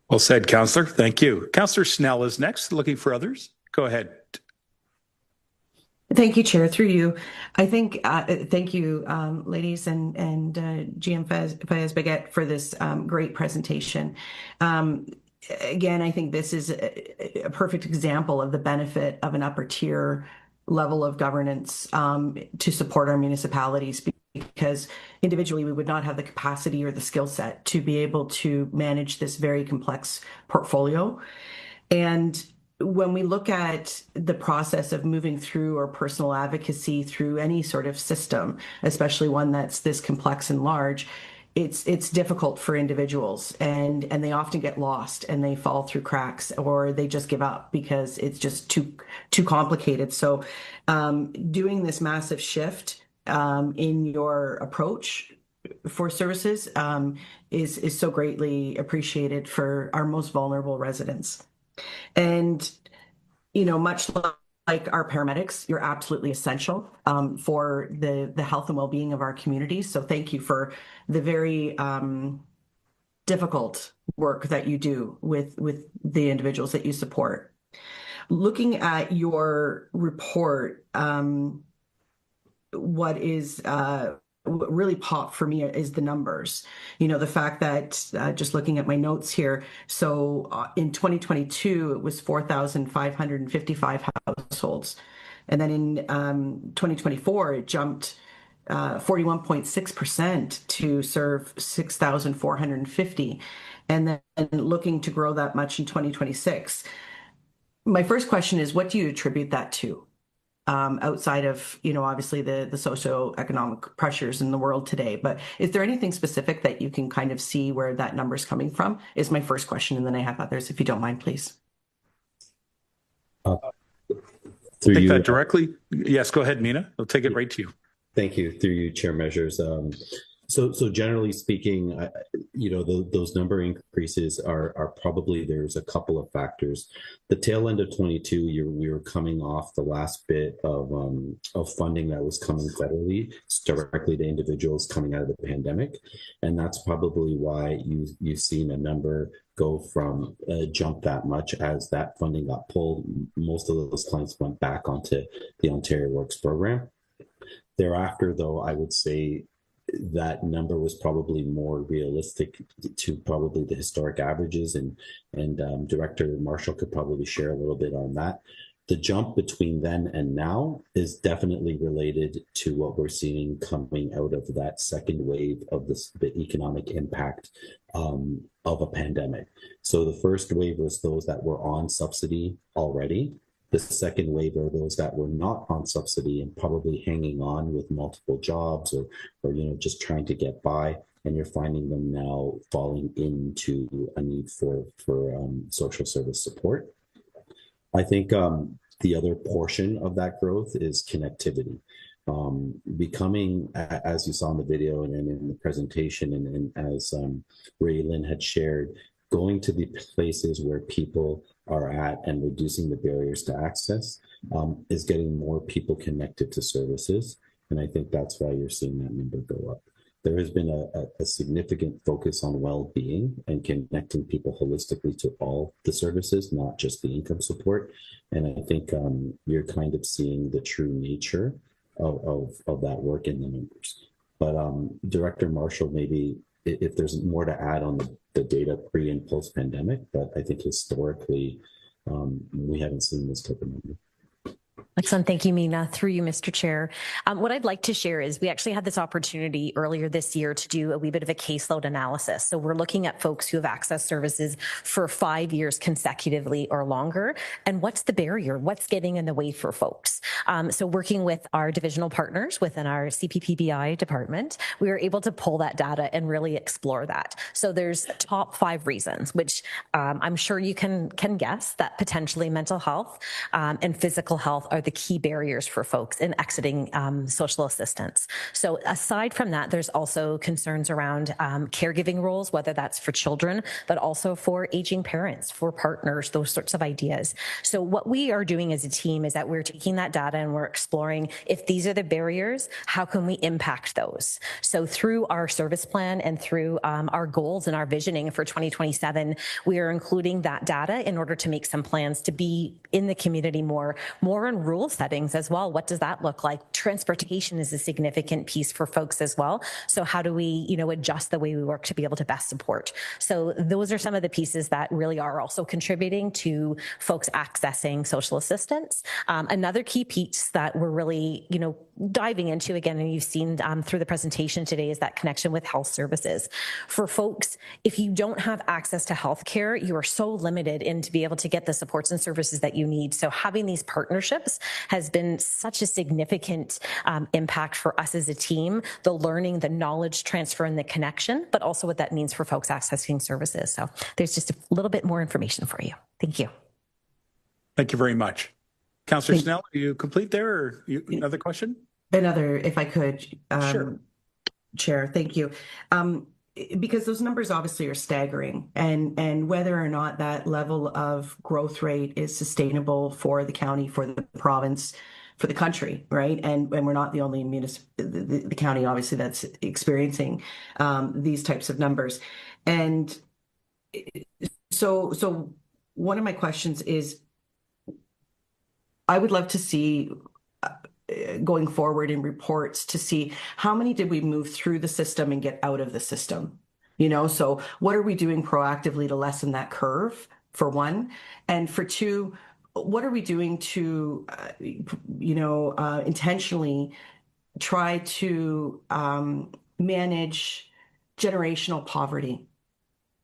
Well said, Councillor. Thank you. Councillor Snell is next. Looking for others. Go ahead. Thank you, Chair. Through you, I think, thank you, ladies and GM Fayez-Baguette for this great presentation. Again, I think this is a perfect example of the benefit of an upper tier level of governance to support our municipalities, because individually we would not have the capacity or the skill set to be able to manage this very complex portfolio. And when we look at the process of moving through our personal advocacy through any sort of system, especially one that's this complex and large, it's difficult for individuals, and they often get lost and they fall through cracks, or they just give up because it's just too complicated. So doing this massive shift in your approach for services is so greatly appreciated for our most vulnerable residents. And, you know, much like our paramedics, you're absolutely essential for the health and well-being of our communities. So thank you for the very difficult work that you do with the individuals that you support. Looking at your report, what really popped for me is the numbers. You know, the fact that just looking at my notes here, so in 2022, it was 4,555 households. And then in 2024, it jumped 41.6% to serve 6,450. And then looking to grow that much in 2026. My first question is, what do you attribute that to? Outside of, obviously the socioeconomic pressures in the world today, but is there anything specific that you can kind of see where that number is coming from? Is my first question, and then I have others, if you don't mind, please. Take that directly. Yes, go ahead, Mina. I'll take it right to you. Thank you. Through you, Chair Measures. So generally speaking, those number increases are probably, there's a couple of factors. The tail end of 22, we were coming off the last bit of funding that was coming federally directly to individuals coming out of the pandemic, and that's probably why you've seen a number go from jump that much as that funding got pulled. Most of those clients went back onto the Ontario Works program. Thereafter, though, I would say that number was probably more realistic to probably the historic averages, and Director Marshall could probably share a little bit on that. The jump between then and now is definitely related to what we're seeing coming out of that second wave of the economic impact of a pandemic. So the first wave was those that were on subsidy already. The second wave are those that were not on subsidy and probably hanging on with multiple jobs or just trying to get by, and you're finding them now falling into a need for social service support. I think the other portion of that growth is connectivity. Becoming, as you saw in the video and in the presentation, and as Raylyn had shared, going to the places where people are at and reducing the barriers to access is getting more people connected to services. And I think that's why you're seeing that number go up. There has been a significant focus on well-being and connecting people holistically to all the services, not just the income support. And I think you're kind of seeing the true nature of that work in the numbers. But Director Marshall, maybe if there's more to add on the data pre and post pandemic, but I think historically we haven't seen this type of number. Excellent. Thank you, Mina. Through you, Mr. Chair. What I'd like to share is we actually had this opportunity earlier this year to do a wee bit of a caseload analysis. So we're looking at folks who have accessed services for 5 years consecutively or longer. And what's the barrier? What's getting in the way for folks? So working with our divisional partners within our CPPBI department, we were able to pull that data and really explore that. So there's top 5 reasons, which I'm sure you can guess that potentially mental health and physical health are the key barriers for folks in exiting social assistance. So aside from that, there's also concerns around caregiving roles, whether that's for children, but also for aging parents, for partners, those sorts of ideas. So what we are doing as a team is that we're taking that data and we're exploring if these are the barriers, how can we impact those? So through our service plan and through our goals and our visioning for 2027, we are including that data in order to make some plans to be in the community more in rural settings as well. What does that look like? Transportation is a significant piece for folks as well. So how do we, adjust the way we work to be able to best support? So those are some of the pieces that really are also contributing to folks accessing social assistance. Another key piece that we're really, diving into again, and you've seen through the presentation today, is that connection with health services. For folks, if you don't have access to healthcare, you are so limited in to be able to get the supports and services that you need. So having these partnerships has been such a significant impact for us as a team, the learning, the knowledge transfer, and the connection, but also what that means for folks accessing services. So there's just a little bit more information for you. Thank you. Thank you very much. Councillor Snell, are you complete there, or another question? Another, if I could. Sure. Chair, thank you. Because those numbers obviously are staggering, and whether or not that level of growth rate is sustainable for the county, for the province, for the country, right? And we're not the only the county, obviously, that's experiencing these types of numbers. And so one of my questions is, I would love to see going forward in reports to see how many did we move through the system and get out of the system, so what are we doing proactively to lessen that curve, for one? And for two, what are we doing to, intentionally try to manage generational poverty?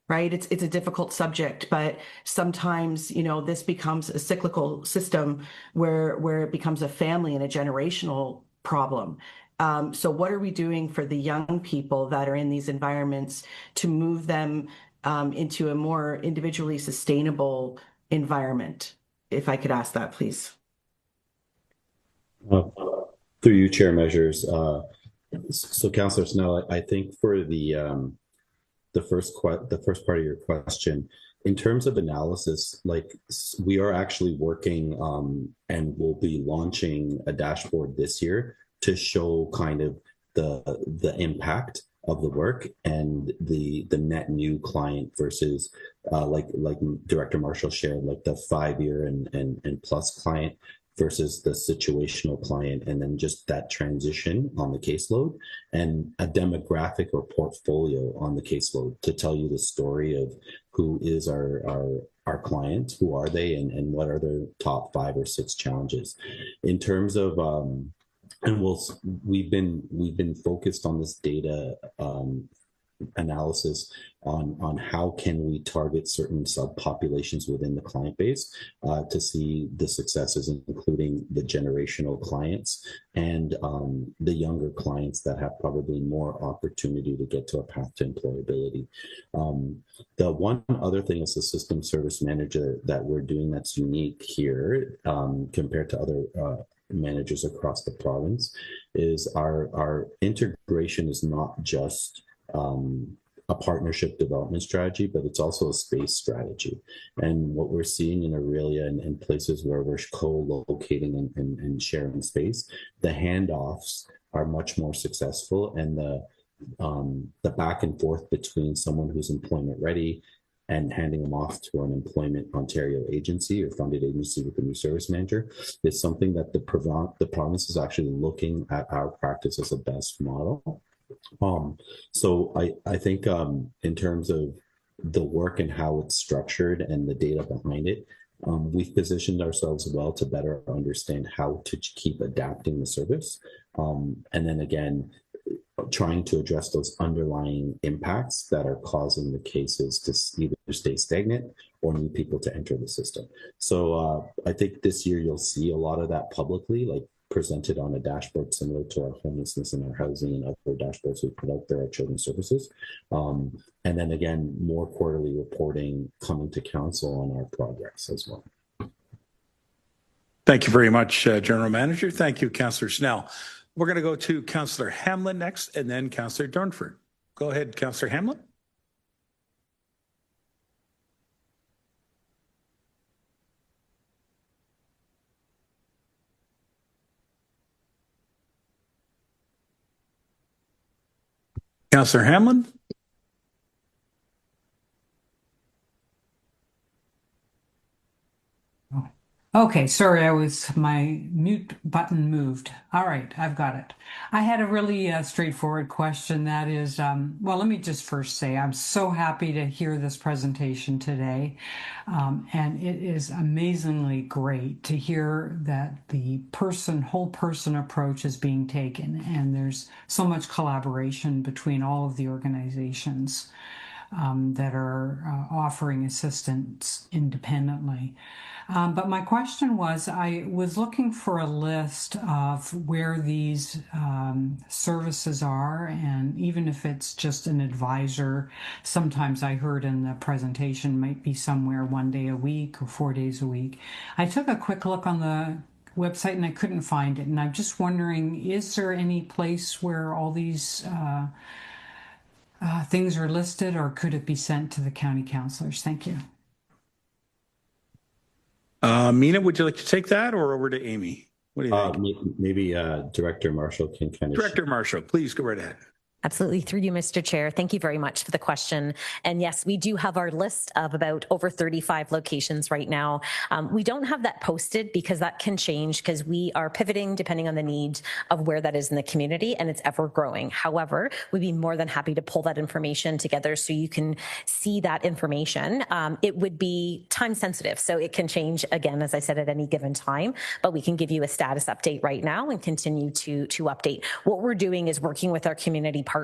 Right? It's a difficult subject, but sometimes, this becomes a cyclical system where it becomes a family and a generational problem. So what are we doing for the young people that are in these environments to move them into a more individually sustainable environment? If I could ask that, please. Through you, Chair Measures. So, Councillor Snell, I think for the first part of your question, in terms of analysis, like we are actually working and will be launching a dashboard this year to show kind of the impact of the work and the net new client versus like Director Marshall shared, like the 5-year and plus client versus the situational client, and then just that transition on the caseload and a demographic or portfolio on the caseload to tell you the story of who is our clients, who are they, and what are their top 5 or 6 challenges. In terms of and we've been focused on this data analysis on how can we target certain subpopulations within the client base to see the successes, including the generational clients and the younger clients that have probably more opportunity to get to a path to employability. The one other thing as a system service manager that we're doing that's unique here compared to other managers across the province is our integration is not just a partnership development strategy, but it's also a space strategy. And what we're seeing in Aurelia and places where we're co-locating and sharing space, the handoffs are much more successful, and the back and forth between someone who's employment ready and handing them off to an Employment Ontario agency or funded agency with a new service manager is something that the province is actually looking at our practice as a best model. So I think in terms of the work and how it's structured and the data behind it, we've positioned ourselves well to better understand how to keep adapting the service. And then again, trying to address those underlying impacts that are causing the cases to either stay stagnant or need people to enter the system. So I think this year you'll see a lot of that publicly, like presented on a dashboard similar to our homelessness and our housing and other dashboards we put out there at Children's Services. And then again, more quarterly reporting coming to council on our progress as well. Thank you very much, General Manager. Thank you, Councillor Snell. We're going to go to Councillor Hamlin next, and then Councillor Dornford. Go ahead, Councillor Hamlin. Councillor Hamlin. Okay, sorry, my mute button moved. All right, I've got it. I had a really straightforward question. That is, well, let me just first say I'm so happy to hear this presentation today. And it is amazingly great to hear that the whole person approach is being taken. And there's so much collaboration between all of the organizations that are offering assistance independently. But my question was, I was looking for a list of where these services are, and even if it's just an advisor, sometimes I heard in the presentation might be somewhere 1 day a week or 4 days a week. I took a quick look on the website and I couldn't find it. And I'm just wondering, is there any place where all these things are listed, or could it be sent to the county councilors? Thank you. Mina, would you like to take that, or over to Amy? What do you think? Maybe Director Marshall can kind of... Director Marshall, please go right ahead. Absolutely. Through you, Mr. Chair. Thank you very much for the question. And yes, we do have our list of about over 35 locations right now. We don't have that posted because that can change because we are pivoting depending on the need of where that is in the community, and it's ever growing. However, we'd be more than happy to pull that information together so you can see that information. It would be time sensitive, so it can change again, as I said, at any given time, but we can give you a status update right now and continue to update. What we're doing is working with our community partners,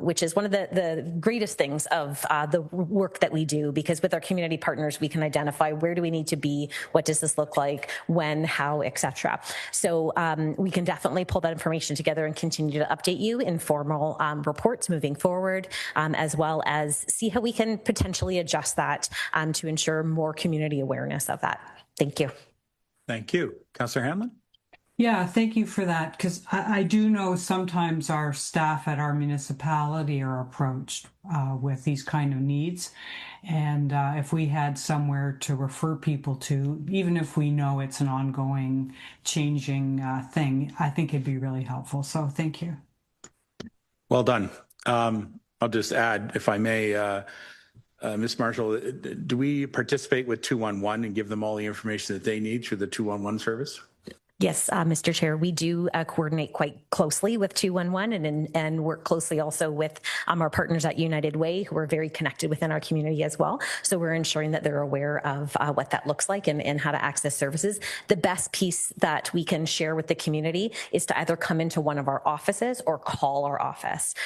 which is one of the greatest things of the work that we do, because with our community partners, we can identify where do we need to be, what does this look like, when, how, etc. So we can definitely pull that information together and continue to update you in formal reports moving forward, as well as see how we can potentially adjust that to ensure more community awareness of that. Thank you. Thank you. Councillor Hanlon? Yeah, thank you for that, because I do know sometimes our staff at our municipality are approached with these kind of needs. And if we had somewhere to refer people to, even if we know it's an ongoing, changing thing, I think it'd be really helpful. So thank you. Well done. I'll just add, if I may, Ms. Marshall, do we participate with 211 and give them all the information that they need through the 211 service? Yes, Mr. Chair, we do coordinate quite closely with 211 and work closely also with our partners at United Way, who are very connected within our community as well. So we're ensuring that they're aware of what that looks like and how to access services. The best piece that we can share with the community is to either come into one of our offices or call our office.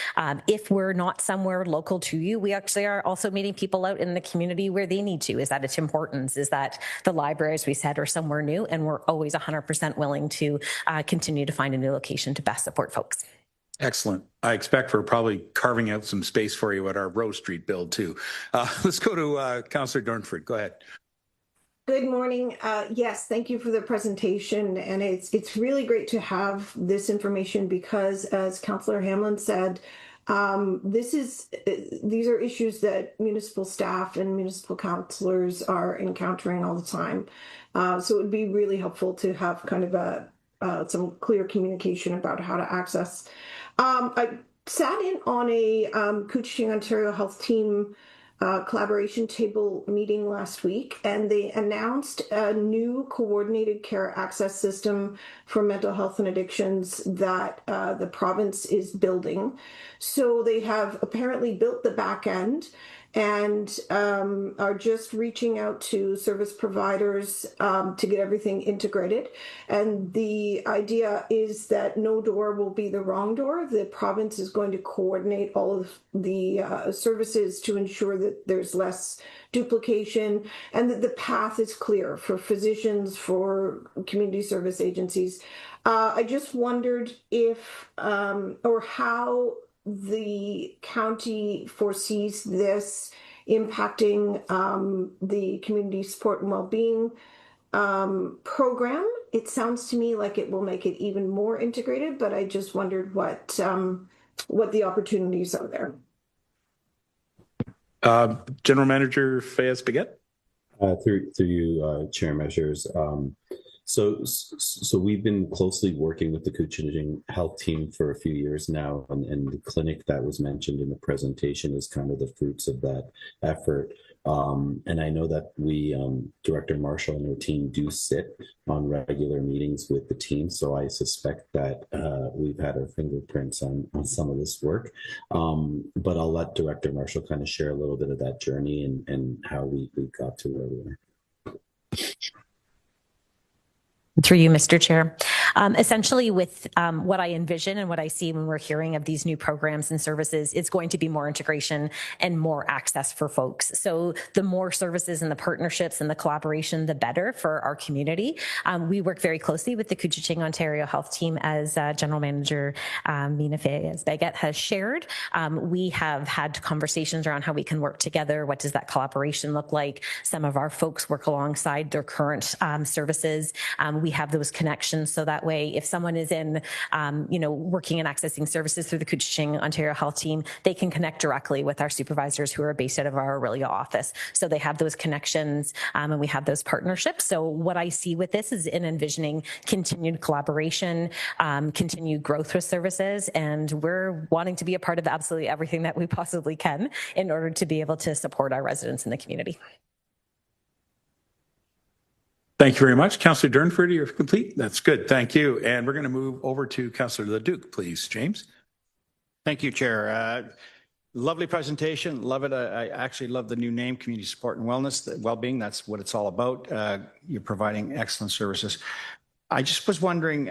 If we're not somewhere local to you, we actually are also meeting people out in the community where they need to. Is that it's importance? Is that the library, as we said, or somewhere new? And we're always 100% willing to continue to find a new location to best support folks. Excellent. I expect we're probably carving out some space for you at our Rose Street build too. Let's go to Councillor Dornford. Go ahead. Good morning. Yes, thank you for the presentation. And it's really great to have this information because, as Councillor Hamlin said, these are issues that municipal staff and municipal councillors are encountering all the time. So it would be really helpful to have kind of some clear communication about how to access. I sat in on a Couchiching Ontario Health Team collaboration table meeting last week, and they announced a new coordinated care access system for mental health and addictions that the province is building. So they have apparently built the back end and are just reaching out to service providers to get everything integrated. And the idea is that no door will be the wrong door. The province is going to coordinate all of the services to ensure that there's less duplication and that the path is clear for physicians, for community service agencies. I just wondered if or how the county foresees this impacting the community support and well-being program. It sounds to me like it will make it even more integrated, but I just wondered what the opportunities are there. General Manager Fayez-Baguette. Through you, Chair Measures. So we've been closely working with the Couchiching Health Team for a few years now, and the clinic that was mentioned in the presentation is kind of the fruits of that effort. And I know that we, Director Marshall and her team, do sit on regular meetings with the team, so I suspect that we've had our fingerprints on some of this work. But I'll let Director Marshall kind of share a little bit of that journey and how we got to where we are. Through you, Mr. Chair. Essentially, with what I envision and what I see when we're hearing of these new programs and services, it's going to be more integration and more access for folks. So the more services and the partnerships and the collaboration, the better for our community. We work very closely with the Couchiching Ontario Health Team, as General Manager Mina Fayez-Baguette has shared. We have had conversations around how we can work together. What does that collaboration look like? Some of our folks work alongside their current services. We have those connections so that way, if someone is in, working and accessing services through the Couchiching Ontario Health Team, they can connect directly with our supervisors who are based out of our Orillia office. So they have those connections and we have those partnerships. So what I see with this is in envisioning continued collaboration, continued growth with services, and we're wanting to be a part of absolutely everything that we possibly can in order to be able to support our residents in the community. Thank you very much. Councillor Durnford, you're complete. That's good. Thank you. And we're going to move over to Councillor Leduc, please. James. Thank you, Chair. Lovely presentation. Love it. I actually love the new name, Community Support and Wellness, Wellbeing. That's what it's all about. You're providing excellent services. I just was wondering,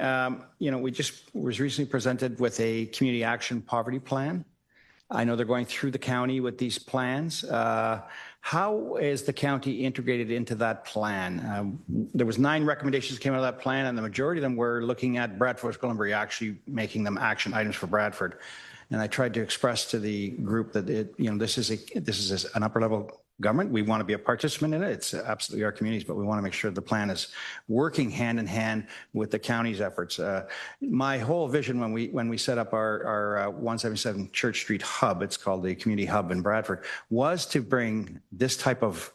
we just was recently presented with a community action poverty plan. I know they're going through the county with these plans. How is the county integrated into that plan? There was 9 recommendations that came out of that plan, and the majority of them were looking at Bradford Squillenbury, actually making them action items for Bradford. And I tried to express to the group that this is an upper level government. We want to be a participant in it. It's absolutely our communities, but we want to make sure the plan is working hand in hand with the county's efforts. My whole vision when we set up our 177 Church Street hub, it's called the Community Hub in Bradford, was to bring this type of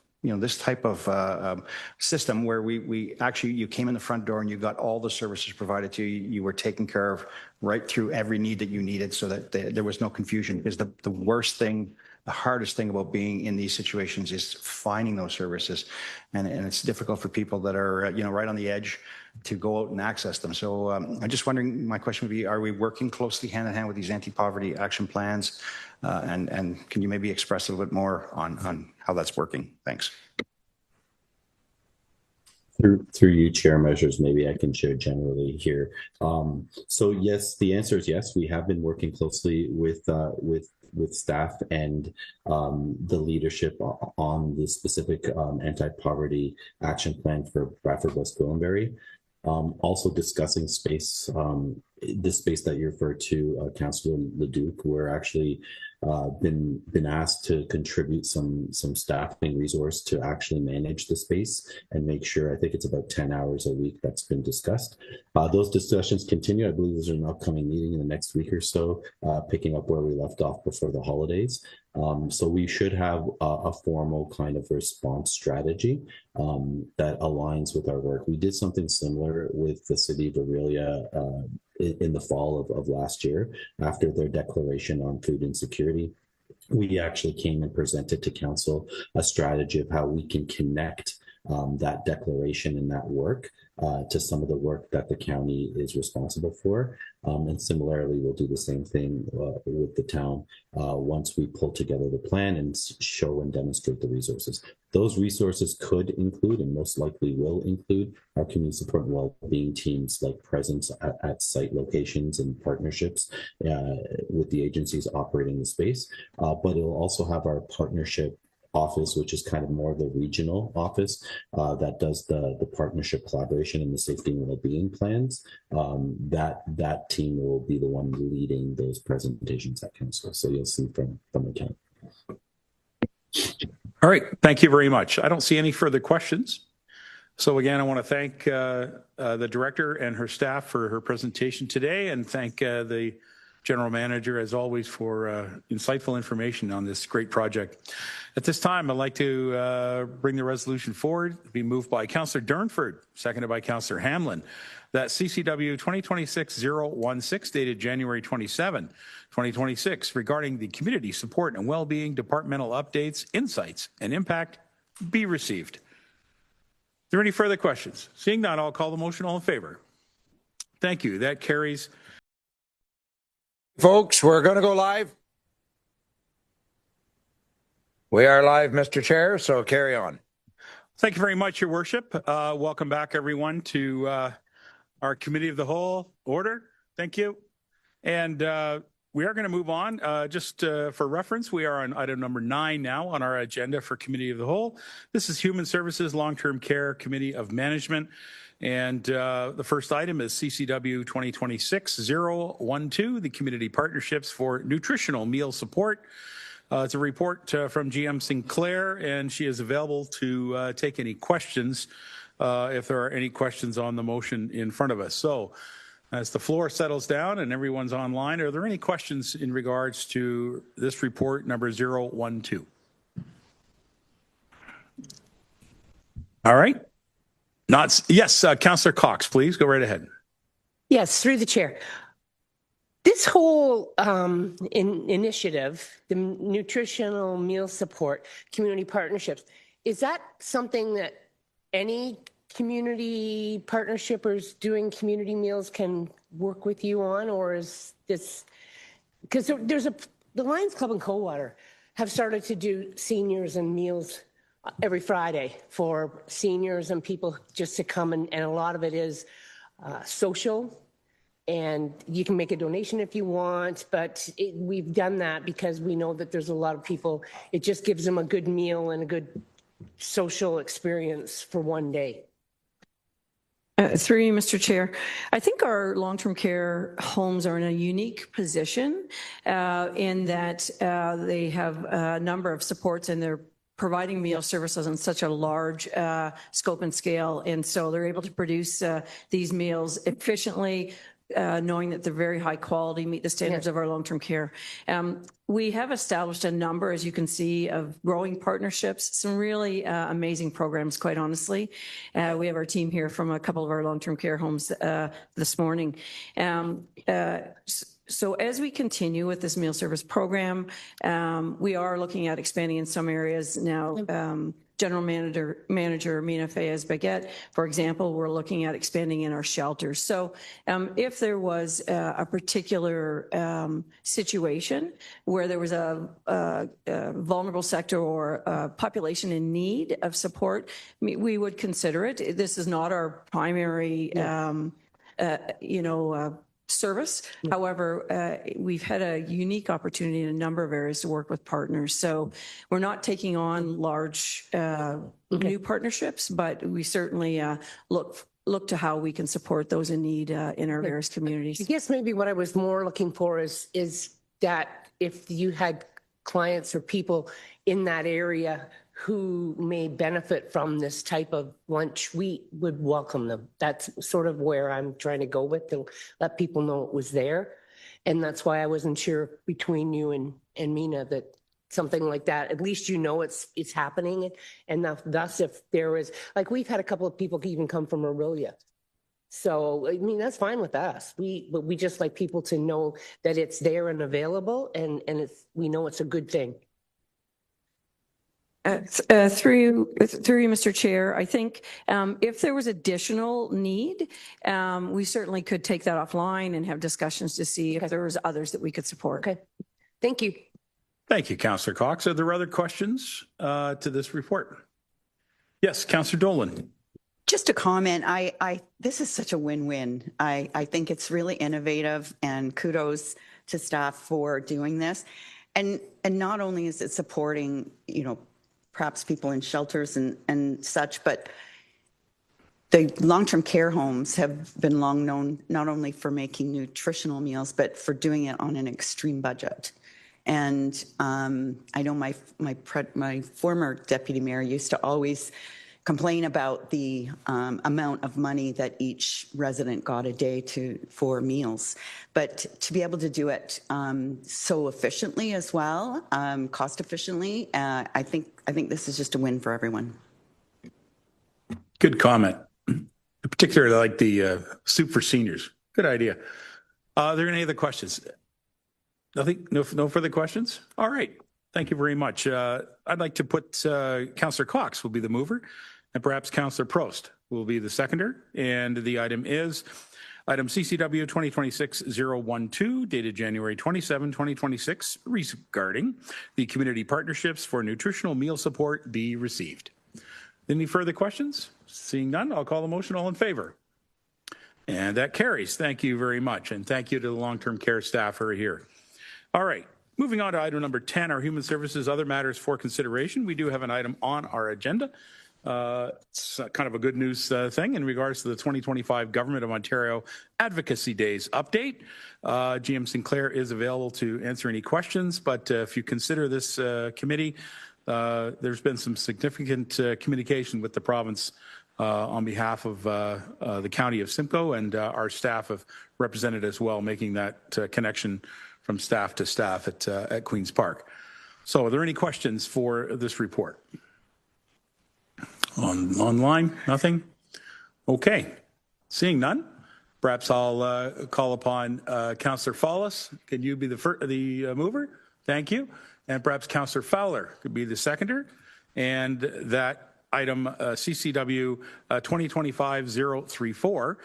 system where we actually, you came in the front door and you got all the services provided to you. You were taken care of right through every need that you needed, so that there was no confusion. Because the worst thing, the hardest thing about being in these situations is finding those services. And it's difficult for people that are, right on the edge to go out and access them. So I'm just wondering, my question would be, are we working closely hand in hand with these anti-poverty action plans? And can you maybe express a little bit more on how that's working? Thanks. Through you, Chair Measures, maybe I can share generally here. So yes, the answer is yes. We have been working closely with staff and the leadership on the specific anti-poverty action plan for Bradford West Gwillimbury. Also discussing space, this space that you referred to, Councillor Leduc, we're actually been asked to contribute some staffing resource to actually manage the space and make sure, I think it's about 10 hours a week that's been discussed. Those discussions continue. I believe there's an upcoming meeting in the next week or so, picking up where we left off before the holidays. So we should have a formal kind of response strategy that aligns with our work. We did something similar with the city of Orillia in the fall of last year, after their declaration on food insecurity. We actually came and presented to council a strategy of how we can connect that declaration and that work to some of the work that the county is responsible for. And similarly, we'll do the same thing with the town once we pull together the plan and show and demonstrate the resources. Those resources could include, and most likely will include, our community support and well-being teams, like presence at site locations and partnerships with the agencies operating the space. But it'll also have our partnership office, which is kind of more of the regional office that does the partnership collaboration and the safety and well-being plans. That team will be the one leading those presentations at council. So you'll see from the county. All right, thank you very much. I don't see any further questions. So again, I want to thank the director and her staff for her presentation today, and thank the General Manager, as always, for insightful information on this great project. At this time, I'd like to bring the resolution forward. It'll be moved by Councillor Durnford, seconded by Councillor Hamlin, that CCW 2026-016, dated January 27, 2026, regarding the community support and well-being departmental updates, insights, and impact be received. Are there any further questions? Seeing none, I'll call the motion. All in favor? Thank you. That carries. Folks, we're going to go live. We are live, Mr. Chair, so carry on. Thank you very much, Your Worship. Welcome back, everyone, to our Committee of the Whole order. Thank you. And we are going to move on. Just for reference, we are on item number 9 now on our agenda for Committee of the Whole. This is Human Services Long-Term Care Committee of Management. And the first item is CCW 2026-012, the Community Partnerships for Nutritional Meal Support. It's a report from GM Sinclair, and she is available to take any questions if there are any questions on the motion in front of us. So as the floor settles down and everyone's online, are there any questions in regards to this report number 012? All right. Yes, Councillor Cox, please go right ahead. Yes, through the chair. This whole initiative, the nutritional meal support, community partnerships, is that something that any community partnershipers doing community meals can work with you on, or is this, because there's the Lions Club and Coldwater have started to do seniors and meals every Friday for seniors and people just to come, and a lot of it is social, and you can make a donation if you want, but we've done that because we know that there's a lot of people, it just gives them a good meal and a good social experience for one day. Through you, Mr. Chair, I think our long-term care homes are in a unique position in that they have a number of supports, and they're providing meal services on such a large scope and scale. And so they're able to produce these meals efficiently, knowing that they're very high quality, meet the standards of our long-term care. We have established a number, as you can see, of growing partnerships, some really amazing programs, quite honestly. We have our team here from a couple of our long-term care homes this morning. So as we continue with this meal service program, we are looking at expanding in some areas now. General Manager Mina Fayez-Baguette, for example, we're looking at expanding in our shelters. So if there was a particular situation where there was a vulnerable sector or a population in need of support, we would consider it. This is not our primary, service. However, we've had a unique opportunity in a number of areas to work with partners. So we're not taking on large new partnerships, but we certainly look to how we can support those in need in our various communities. I guess maybe what I was more looking for is that if you had clients or people in that area who may benefit from this type of lunch, we would welcome them. That's sort of where I'm trying to go with, to let people know it was there. And that's why I wasn't sure between you and Mina that something like that, at least it's happening. And thus if there is, like we've had a couple of people even come from Aurelia. So, I mean, that's fine with us. But we just like people to know that it's there and available, and we know it's a good thing. Through you, Mr. Chair, I think if there was additional need, we certainly could take that offline and have discussions to see if there was others that we could support. Okay, thank you. Thank you, Councillor Cox. Are there other questions to this report? Yes, Councillor Dolan. Just a comment. This is such a win-win. I think it's really innovative, and kudos to staff for doing this. And not only is it supporting, perhaps people in shelters and such, but the long-term care homes have been long known not only for making nutritional meals, but for doing it on an extreme budget. And I know my former deputy mayor used to always complain about the amount of money that each resident got a day for meals. But to be able to do it so efficiently as well, cost efficiently, I think this is just a win for everyone. Good comment. Particularly like the soup for seniors. Good idea. Are there any other questions? Nothing? No further questions? All right. Thank you very much. I'd like to put Councillor Cox will be the mover, and perhaps Councillor Prost will be the seconder. And the item is item CCW 2026-012, dated January 27, 2026, regarding the community partnerships for nutritional meal support be received. Any further questions? Seeing none, I'll call the motion. All in favor? And that carries. Thank you very much. And thank you to the long-term care staff who are here. All right. Moving on to item number 10, our Human Services, Other Matters for Consideration. We do have an item on our agenda. It's kind of a good news thing in regards to the 2025 Government of Ontario Advocacy Days update. GM Sinclair is available to answer any questions, but if you consider this committee, there's been some significant communication with the province on behalf of the County of Simcoe, and our staff have represented as well, making that connection from staff to staff at Queen's Park. So are there any questions for this report? Online, nothing? Okay, seeing none, perhaps I'll call upon Councillor Fallis. Can you be the mover? Thank you. And perhaps Councillor Fowler could be the seconder. And that item CCW 2025-034,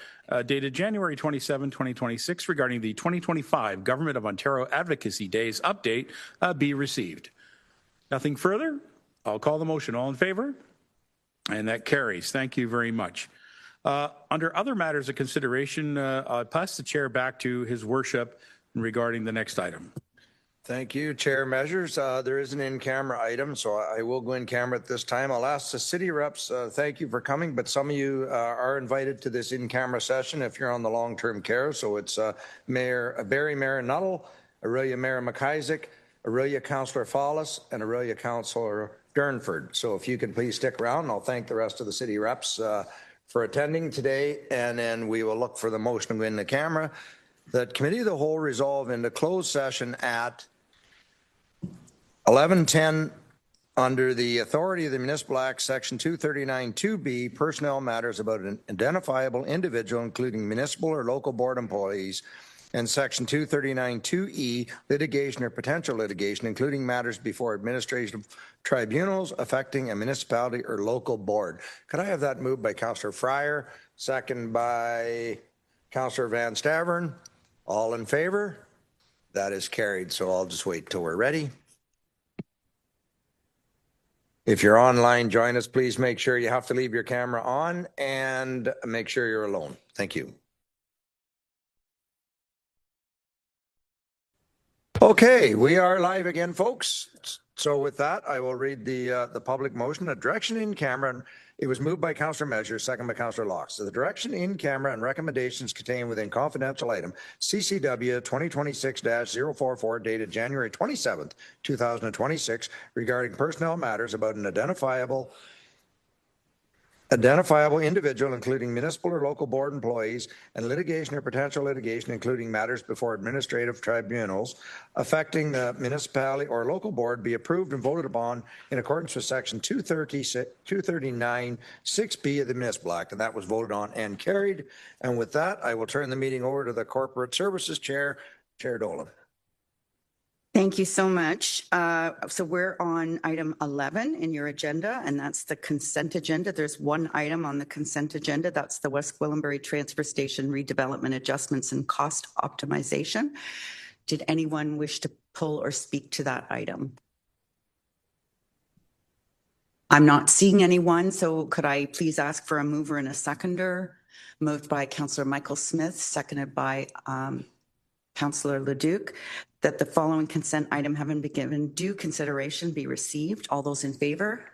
dated January 27, 2026, regarding the 2025 Government of Ontario Advocacy Days update be received. Nothing further? I'll call the motion. All in favor? And that carries. Thank you very much. Under other matters of consideration, I'll pass the chair back to His Worship regarding the next item. Thank you, Chair Measures. There is an in-camera item, so I will go in camera at this time. I'll ask the city reps, thank you for coming, but some of you are invited to this in-camera session if you're on the long-term care. So it's Mayor Barry Mayor Nuttall, Aurelia Mayor McIsaac, Aurelia Councillor Fallis, and Aurelia Councillor Durnford. So if you can please stick around, and I'll thank the rest of the city reps for attending today, and then we will look for the motion to go in the camera. That Committee of the Whole resolve into closed session at 11:10 under the authority of the Municipal Act, Section 239(2)B, personnel matters about an identifiable individual, including municipal or local board employees, and Section 239(2)E, litigation or potential litigation, including matters before administrative tribunals affecting a municipality or local board. Could I have that moved by Councillor Fryer, second by Councillor Van Stavern? All in favor? That is carried. So I'll just wait till we're ready. If you're online, join us. Please make sure you have to leave your camera on and make sure you're alone. Thank you. Okay, we are live again, folks. So with that, I will read the public motion. A direction in camera. It was moved by Councillor Measure, second by Councillor Locke. So the direction in camera and recommendations contained within confidential item CCW 2026-044 dated January 27th, 2026 regarding personnel matters about an identifiable individual, including municipal or local board employees, and litigation or potential litigation, including matters before administrative tribunals affecting the municipality or local board, be approved and voted upon in accordance with Section 239(6)B of the Municipal Act. And that was voted on and carried. And with that, I will turn the meeting over to the Corporate Services Chair, Chair Dolan. Thank you so much. So we're on item 11 in your agenda, and that's the consent agenda. There's one item on the consent agenda. That's the West Gwillimbury Transfer Station redevelopment adjustments and cost optimization. Did anyone wish to pull or speak to that item? I'm not seeing anyone, so could I please ask for a mover and a seconder? Moved by Councillor Michael Smith, seconded by Councillor Leduc, that the following consent item having been given due consideration be received. All those in favor?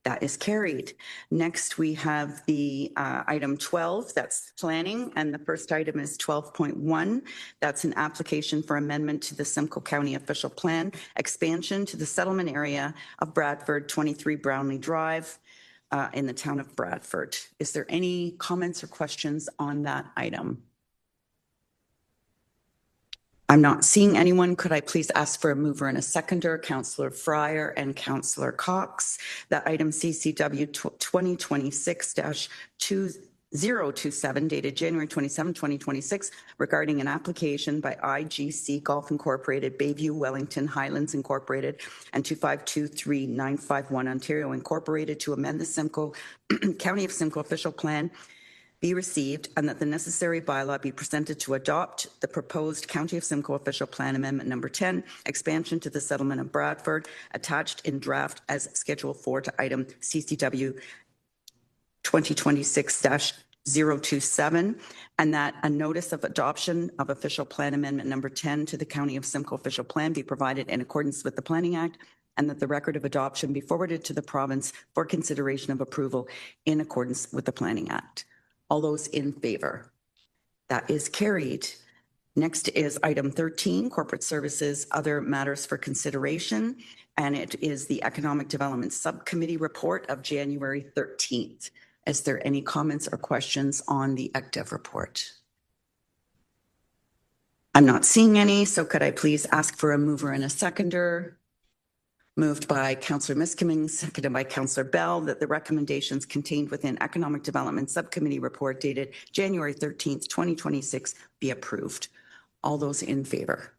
That is carried. Next, we have the item 12, that's planning, and the first item is 12.1. That's an application for amendment to the Simcoe County official plan, expansion to the settlement area of Bradford, 23 Brownlee Drive in the town of Bradford. Is there any comments or questions on that item? I'm not seeing anyone. Could I please ask for a mover and a seconder? Councillor Fryer and Councillor Cox. That item CCW 2026-2027 dated January 27, 2026 regarding an application by IGC Golf Incorporated, Bayview Wellington Highlands Incorporated and 2523951 Ontario Incorporated to amend the Simcoe County of Simcoe official plan be received, and that the necessary bylaw be presented to adopt the proposed County of Simcoe official plan amendment number 10, expansion to the settlement of Bradford, attached in draft as Schedule 4 to item CCW 2026-027, and that a notice of adoption of official plan amendment number 10 to the County of Simcoe official plan be provided in accordance with the Planning Act, and that the record of adoption be forwarded to the province for consideration of approval in accordance with the Planning Act. All those in favor? That is carried. Next is item 13, corporate services, other matters for consideration. And it is the Economic Development Subcommittee report of January 13th. Is there any comments or questions on the ECDEV report? I'm not seeing any, so could I please ask for a mover and a seconder? Moved by Councillor Miskiming, seconded by Councillor Bell, that the recommendations contained within Economic Development Subcommittee report dated January 13th, 2026 be approved. All those in favor?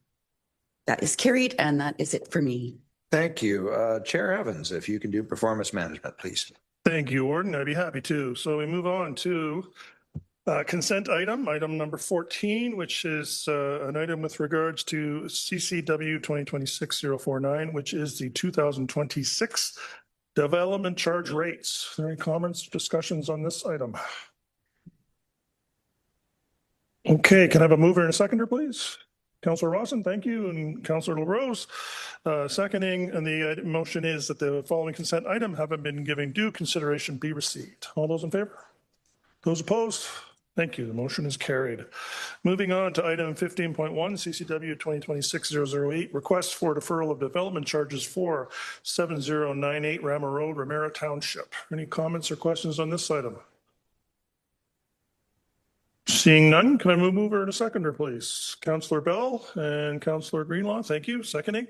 That is carried, and that is it for me. Thank you. Chair Evans, if you can do performance management, please. Thank you, Warden. I'd be happy to. So we move on to consent item number 14, which is an item with regards to CCW 2026-049, which is the 2026 development charge rates. Are there any comments, discussions on this item? Okay, can I have a mover and a seconder, please? Councillor Rawson, thank you, and Councillor LaRose seconding, and the motion is that the following consent item having been given due consideration be received. All those in favor? Those opposed? Thank you. The motion is carried. Moving on to item 15.1, CCW 2026-008, request for deferral of development charges for 7098 Rammer Road, Ramera Township. Any comments or questions on this item? Seeing none, can I move mover and a seconder, please? Councillor Bell and Councillor Greenlaw, thank you. Seconding.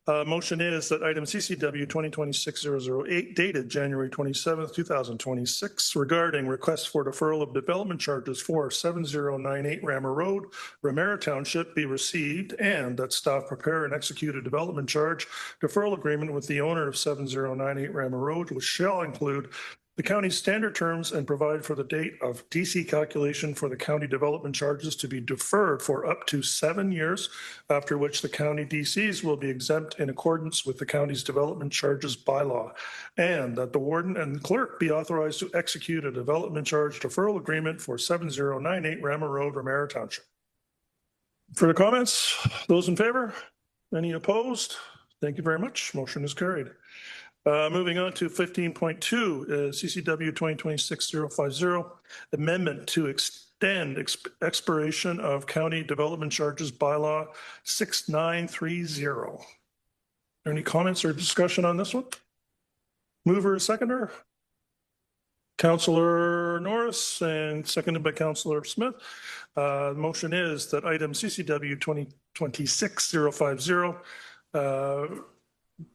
Motion is that item CCW 2026-008 dated January 27th, 2026 regarding request for deferral of development charges for 7098 Rammer Road, Ramera Township be received, and that staff prepare and execute a development charge deferral agreement with the owner of 7098 Rammer Road, which shall include the county's standard terms and provide for the date of DC calculation for the county development charges to be deferred for up to 7 years, after which the county DCs will be exempt in accordance with the county's development charges bylaw, and that the warden and clerk be authorized to execute a development charge deferral agreement for 7098 Rammer Road, Ramera Township. Further comments? Those in favor? Any opposed? Thank you very much. Motion is carried. Moving on to 15.2, CCW 2026-050, amendment to extend expiration of county development charges bylaw 6930. Any comments or discussion on this one? Mover, seconder? Councillor Norris and seconded by Councillor Smith. The motion is that item CCW 2026-050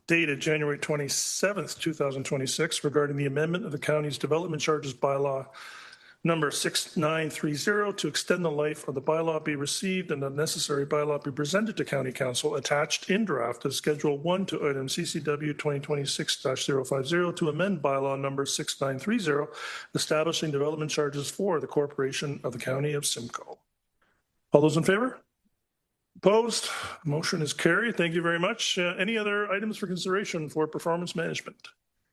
dated January 27th, 2026, regarding the amendment of the county's development charges bylaw number 6930 to extend the life of the bylaw be received and the necessary bylaw be presented to County Council attached in draft as Schedule 1 to item CCW 2026-050 to amend bylaw number 6930, establishing development charges for the corporation of the County of Simcoe. All those in favor? Opposed? Motion is carried. Thank you very much. Any other items for consideration for performance management?